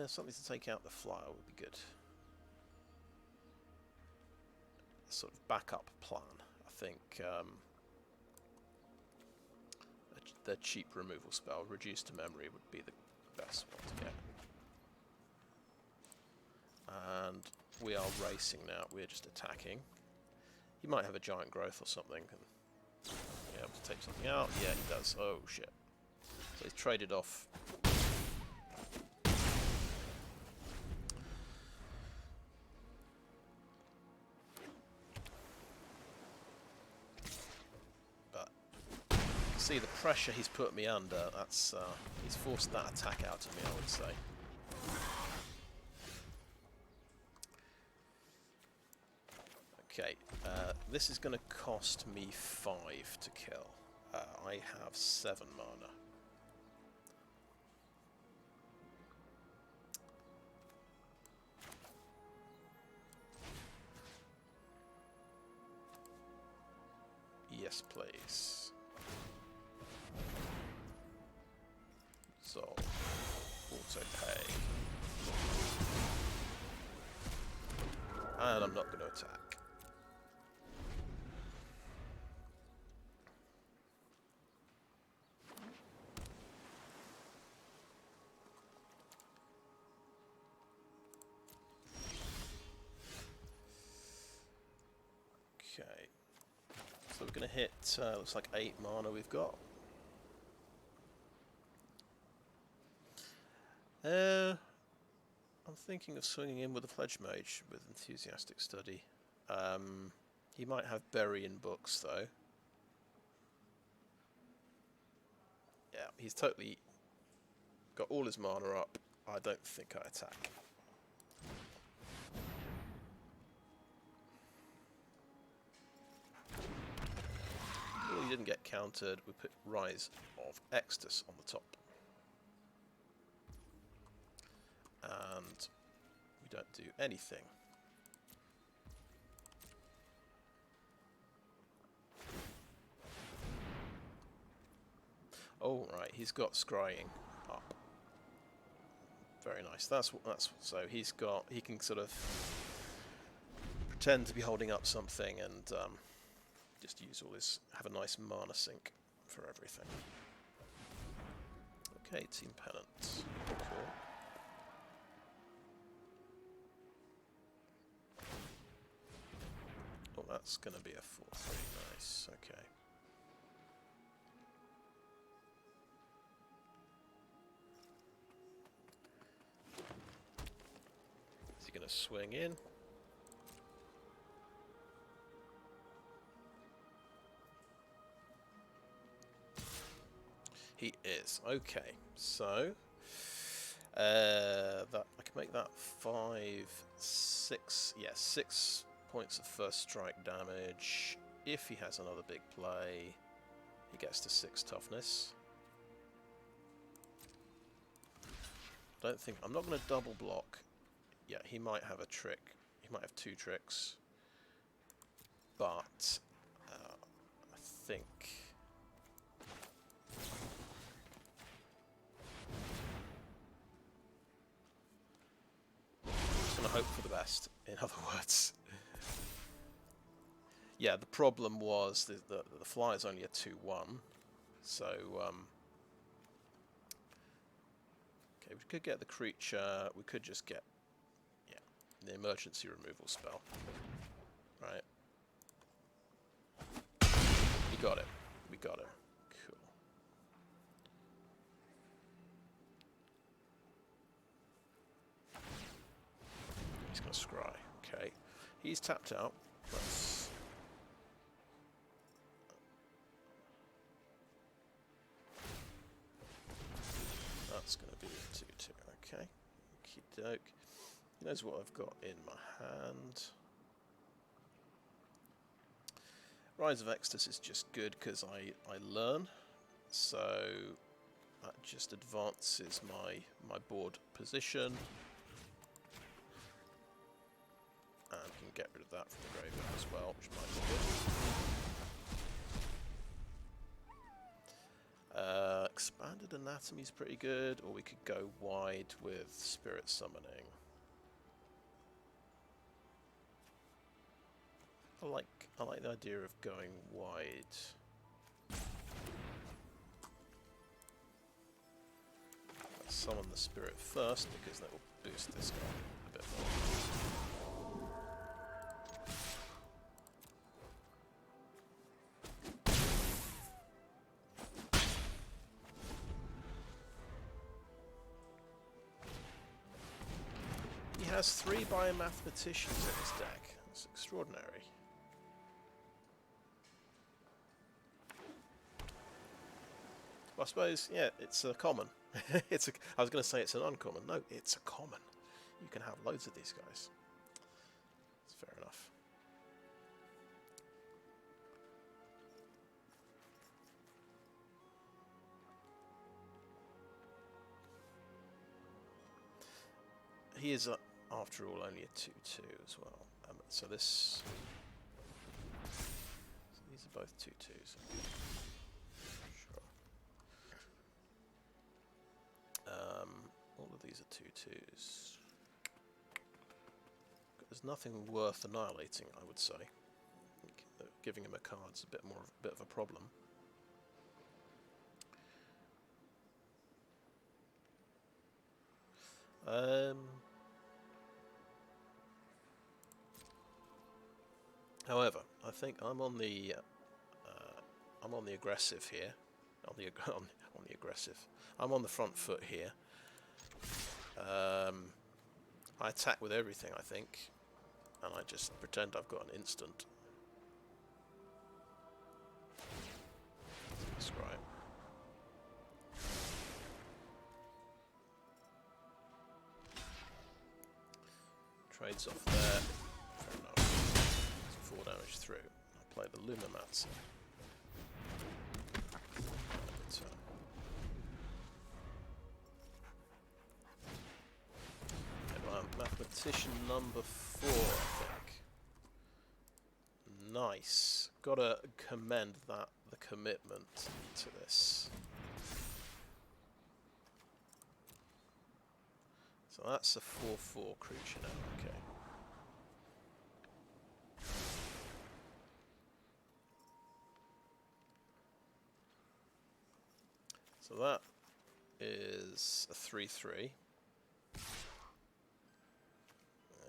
Something to take out the flyer would be good. sort of backup plan. I think the cheap removal spell, Reduce to Memory, would be the best one to get. And we are racing now, we're just attacking. He might have a giant growth or something and be able to take something out. Yeah, he does. Oh shit. So he's traded off. But see the pressure he's put me under, that's he's forced that attack out of me, I would say. Okay, this is going to cost me 5 to kill. I have 7 mana. Yes, please. So, auto pay. And I'm not going to attack. Okay, so we're going to hit, looks like 8 mana we've got. I'm thinking of swinging in with a Pledgemage with Enthusiastic Study. He might have Bury in books though. Yeah, he's totally got all his mana up. I don't think I attack. Well, he didn't get countered. We put Rise of Extus on the top. And we don't do anything. Oh right, he's got scrying up. Very nice. That's so he's got, he can sort of pretend to be holding up something and just use all his, have a nice mana sink for everything. Okay, Team Pennant. Cool. Oh, that's going to be a 4-3. Nice. Okay. Is he going to swing in? He is. Okay. So that I can make that 5, 6. Yeah, 6 points of first strike damage. If he has another big play, he gets to 6 toughness. Don't think, I'm not going to double block. Yeah, he might have a trick. He might have 2 tricks. But I think I'm just going to hope for the best, in other words. Yeah, the problem was the fly is only a 2-1, so okay, we could get the creature. We could just get the emergency removal spell, right? We got it. We got it. Cool. He's gonna scry. Okay, he's tapped out. That's going to be a 2-2, okay. Okie doke. He knows what I've got in my hand. Rise of Extus is just good because I learn, so that just advances my board position. And we can get rid of that from the graveyard as well, which might be good. Expanded Anatomy is pretty good, or we could go wide with Spirit Summoning. I like the idea of going wide. Let's summon the spirit first because that will boost this guy a bit more. He has 3 biomathematicians in his deck. That's extraordinary. Well, I suppose, yeah, it's a common. I was going to say it's an uncommon. No, it's a common. You can have loads of these guys. It's fair enough. He is, after all, only a 2/2 as well. So this... So these are both 2/2s. All of these are 2/2s. There's nothing worth annihilating, I would say. Giving him a card's a bit of a problem. However, I think I'm on the aggressive here. On the aggressive. I'm on the front foot here. I attack with everything, I think, and I just pretend I've got an instant. Scry. Trades off there. Fair enough. It's 4 damage through. I play the Lumimancer. Mathematician number 4, I think. Nice. Gotta commend the commitment to this. So that's a 4/4 creature now, okay. So that is a 3/3.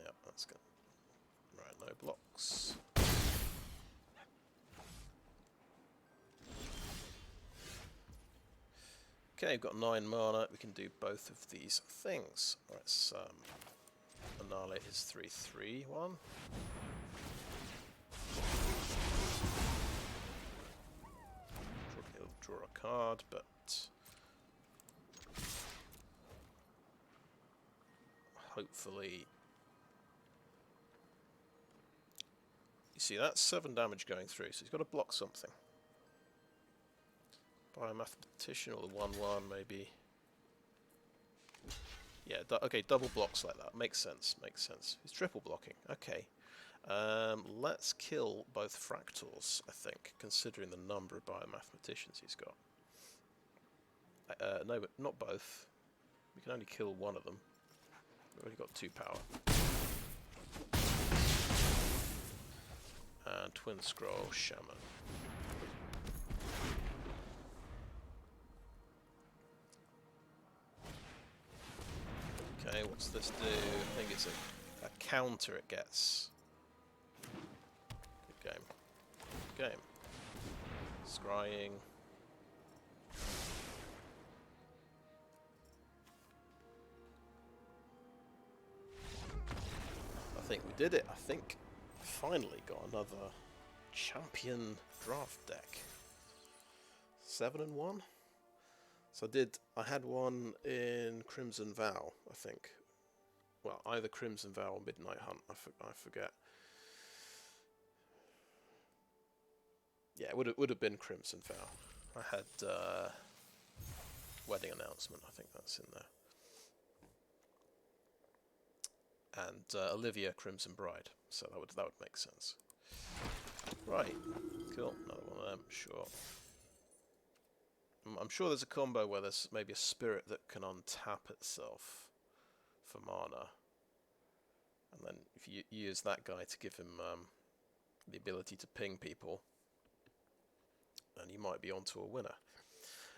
Yep, that's good. Right, no blocks. Okay, we've got 9 mana. We can do both of these things. Let's annihilate his 3/3 one. He'll draw a card, but hopefully... You see, that's 7 damage going through, so he's got to block something. Biomathematician or the 1/1 maybe. Yeah, okay, double blocks like that. Makes sense, makes sense. He's triple blocking. Okay. Let's kill both fractals, I think, considering the number of biomathematicians he's got. No, but not both. We can only kill one of them. We've already got 2 power. And Twinscroll Shaman. Okay, what's this do? I think it's a counter it gets. Good game. Good game. Scrying. I think we did it. I think finally got another champion draft deck. 7/1. So I had one in Crimson Vow, I think. Well, either Crimson Vow or Midnight Hunt, I forget. Yeah, it would have been Crimson Vow. I had Wedding Announcement, I think that's in there. And Olivia Crimson Bride, so that would make sense. Right, cool, another one of them, sure. I'm sure there's a combo where there's maybe a spirit that can untap itself for mana. And then if you use that guy to give him the ability to ping people, and you might be onto a winner.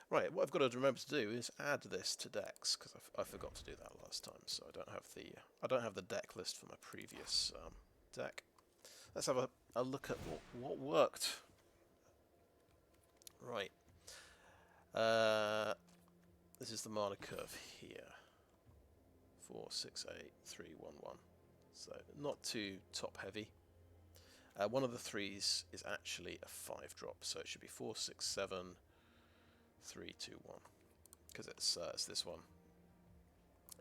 Right, what I've got to remember to do is add this to decks, because I forgot to do that last time, so I don't have the deck list for my previous deck. Let's have a look at what worked. Right. This is the mana curve here. 4, 6, 8, 3, 1, 1. So not too top heavy. One of the threes is actually a 5-drop, so it should be 4, 6, 7, 3, 2, 1. Because it's this one.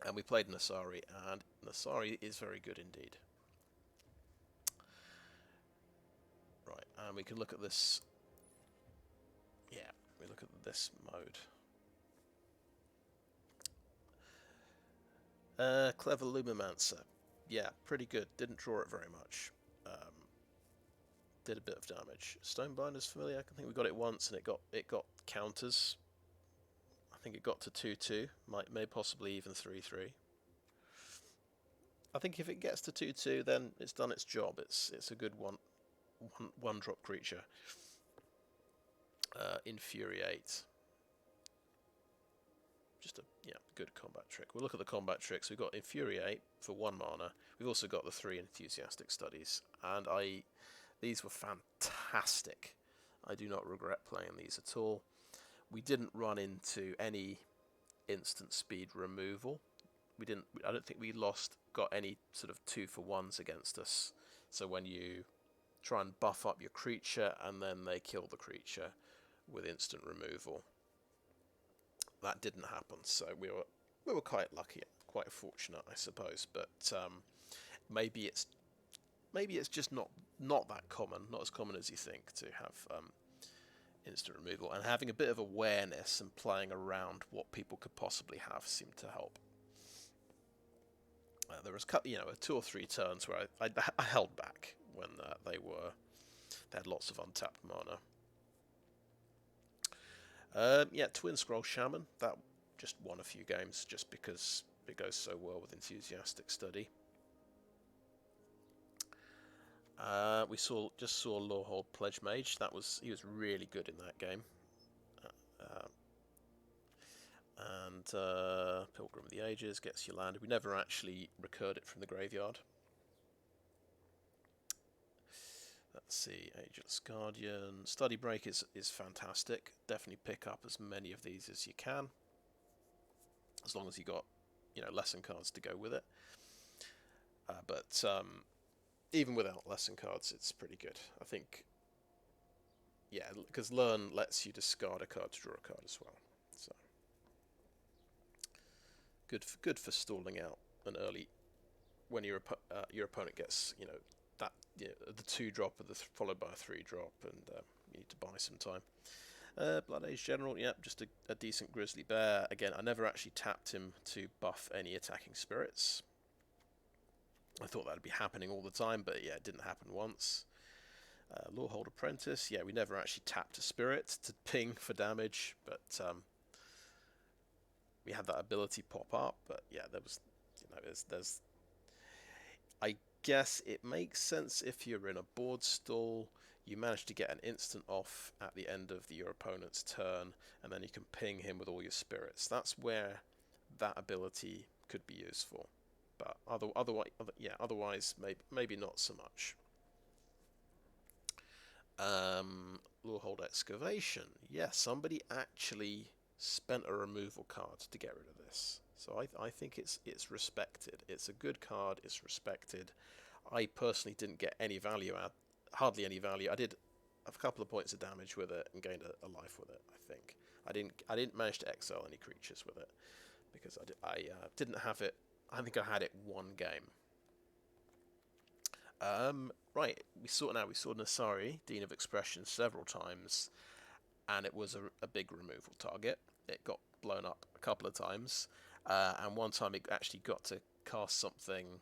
And we played Nasari, and Nasari is very good indeed. Right, and we can look at this. Yeah, we look at this mode. Clever Lumimancer. Yeah, pretty good. Didn't draw it very much. Did a bit of damage. Stonebinder's familiar. I think we got it once, and it got counters. I think it got to 2/2. May possibly even 3/3. I think if it gets to 2/2, then it's done its job. It's a good one drop creature. Infuriate. Just a good combat trick. We'll look at the combat tricks. We've got Infuriate for 1 mana. We've also got the 3 Enthusiastic Studies, and these were fantastic. I do not regret playing these at all. We didn't run into any instant speed removal. I don't think we got any sort of 2-for-1s against us. So when you try and buff up your creature and then they kill the creature with instant removal, that didn't happen. So we were quite lucky, quite fortunate, I suppose. But maybe it's just not that common, not as common as you think, to have instant removal, and having a bit of awareness and playing around what people could possibly have seemed to help. There was 2 or 3 turns where I held back when they had lots of untapped mana. Twinscroll Shaman, that just won a few games just because it goes so well with Enthusiastic Study. We saw Lorehold Pledgemage. He was really good in that game. And Pilgrim of the Ages gets you landed. We never actually recurred it from the graveyard. Let's see, Ageless Guardian. Study Break is fantastic. Definitely pick up as many of these as you can, as long as you got lesson cards to go with it. But even without lesson cards, it's pretty good. I think, because Learn lets you discard a card to draw a card as well. So good for stalling out an early when your opponent gets the 2-drop followed by a 3-drop, and you need to buy some time. Blood Age General, just a decent Grizzly Bear. Again, I never actually tapped him to buff any attacking spirits. I thought that would be happening all the time, but it didn't happen once. Lorehold Apprentice, we never actually tapped a spirit to ping for damage, but we had that ability pop up. But there was, there's. I guess it makes sense if you're in a board stall, you manage to get an instant off at the end of your opponent's turn, and then you can ping him with all your spirits. That's where that ability could be useful. But otherwise, maybe not so much. Lorehold Excavation. Somebody actually spent a removal card to get rid of this. So I think it's respected. It's a good card. It's respected. I personally didn't get any value out, hardly any value. I did a couple of points of damage with it and gained a life with it. I think I didn't manage to exile any creatures with it because I didn't have it. I think I had it 1 game. Right, we saw Nasari, Dean of Expression, several times, and it was a big removal target. It got blown up a couple of times, and one time it actually got to cast something.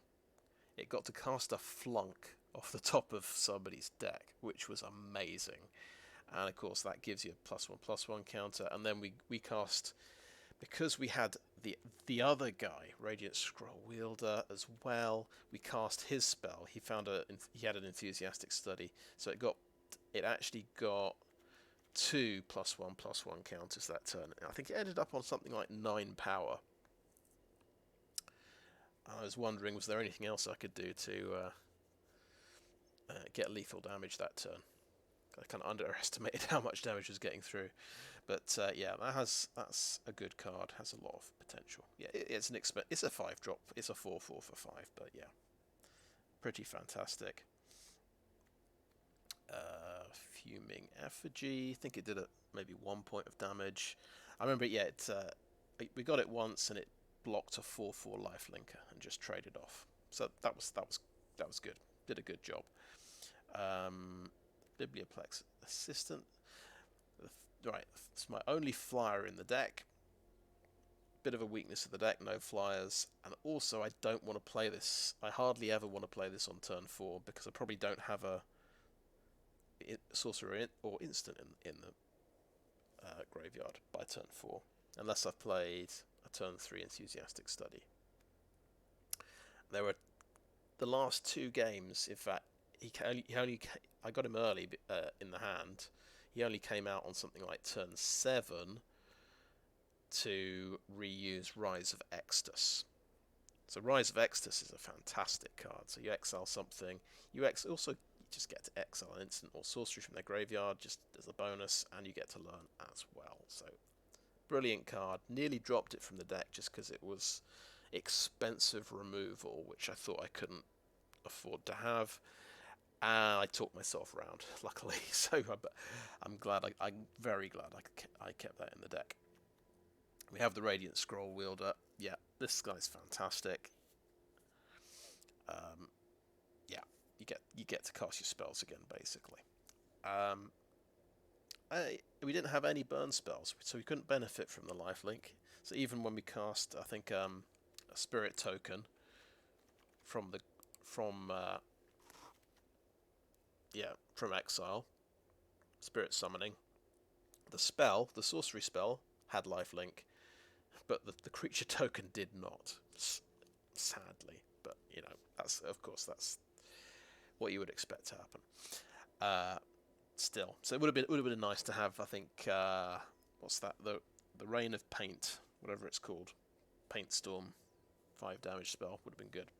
It got to cast a flunk off the top of somebody's deck, which was amazing. And of course that gives you a +1/+1 counter, and then we cast because we had the other guy, Radiant Scrollwielder, as well, we cast his spell. He had an enthusiastic study, so it actually got 2 +1/+1 counters that turn. I think it ended up on something like 9 power. I was wondering, was there anything else I could do to get lethal damage that turn? I kind of underestimated how much damage was getting through, but yeah, that's a good card. Has a lot of potential. Yeah, it's a 5-drop. It's a 4/4 for 5, but yeah, pretty fantastic. Fuming Effigy. I think it did maybe 1 point of damage. I remember, yeah, we got it once and it blocked a 4/4 lifelinker and just traded off. So that was good. Did a good job. Biblioplex Assistant. Right, it's my only flyer in the deck. Bit of a weakness of the deck, no flyers, and also I don't want to play this. I hardly ever want to play this on turn 4 because I probably don't have a sorcerer or instant in the graveyard by turn 4, unless I've played a turn 3 enthusiastic study. There were the last 2 games. In fact, I got him early in the hand. He only came out on something like turn 7 to reuse Rise of Extus. So Rise of Extus is a fantastic card. So you exile something. You just get to exile an instant or sorcery from their graveyard just as a bonus, and you get to learn as well. So brilliant card. Nearly dropped it from the deck just because it was expensive removal, which I thought I couldn't afford to have. And I talked myself around, luckily. So I'm very glad I kept that in the deck. We have the Radiant Scrollwielder. Yeah, this guy's fantastic. Yeah, you get to cast your spells again, basically. We didn't have any burn spells, so we couldn't benefit from the lifelink. So even when we cast, I think, a spirit token from exile, spirit summoning, the sorcery spell had lifelink, but the creature token did not, sadly. But you know, that's what you would expect to happen. Still, so it would have been nice to have. I think what's that? The Reign of Paint, whatever it's called, Paint Storm, 5 damage spell would have been good.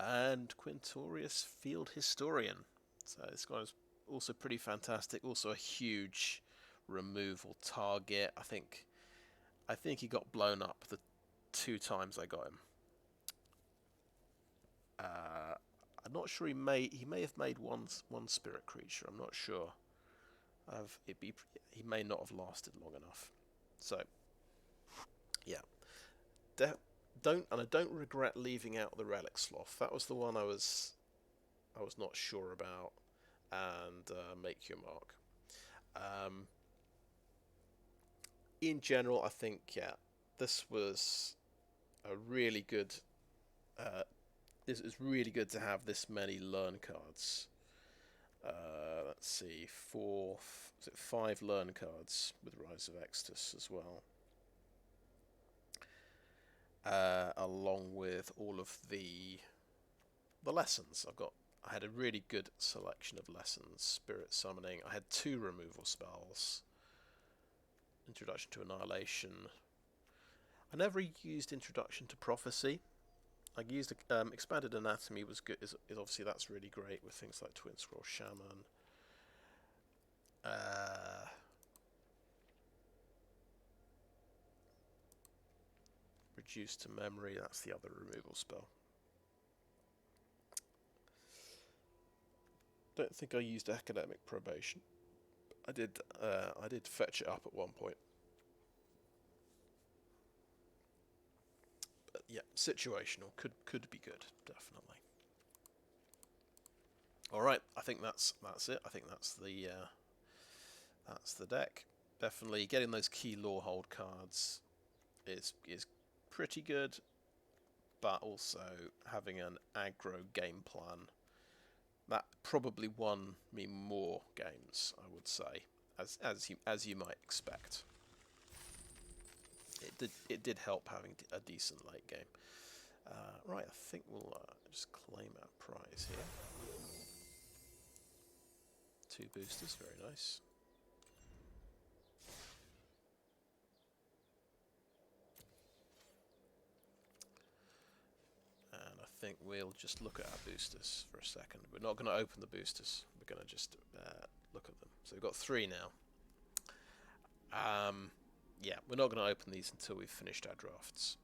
And Quintorius, Field Historian. So this guy is also pretty fantastic. Also a huge removal target. I think he got blown up the 2 times I got him. I'm not sure he may have made one spirit creature. I'm not sure. He may not have lasted long enough. So yeah, I don't regret leaving out the Relic Sloth. That was the one I was not sure about. And Make Your Mark. In general, I think this was a really good. This is really good to have this many learn cards. Let's see, 5 learn cards with Rise of Extus as well. Along with all of the lessons. I had a really good selection of lessons. Spirit Summoning. I had 2 removal spells. Introduction to Annihilation. I never used Introduction to Prophecy. I used Expanded Anatomy was good. Is obviously that's really great with things like Twinscroll Shaman. Reduced to Memory. That's the other removal spell. Don't think I used Academic Probation. I did fetch it up at one point. But yeah, situational could be good, definitely. All right, I think that's it. I think that's the deck. Definitely getting those key Lorehold cards is pretty good, but also having an aggro game plan that probably won me more games, I would say, as you might expect. it did help having a decent late game. Right, I think we'll just claim our prize here. 2 boosters, very nice. And I think we'll just look at our boosters for a second. We're not going to open the boosters. We're going to just look at them. So we've got 3 now. Yeah, we're not going to open these until we've finished our drafts.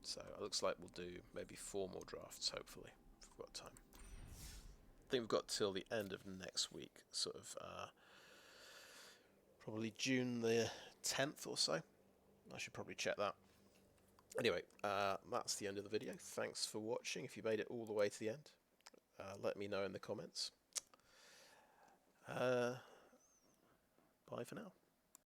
So it looks like we'll do maybe 4 more drafts, hopefully, if we've got time. I think we've got till the end of next week, sort of probably June the 10th or so. I should probably check that. Anyway, that's the end of the video. Thanks for watching. If you made it all the way to the end, let me know in the comments. Bye for now.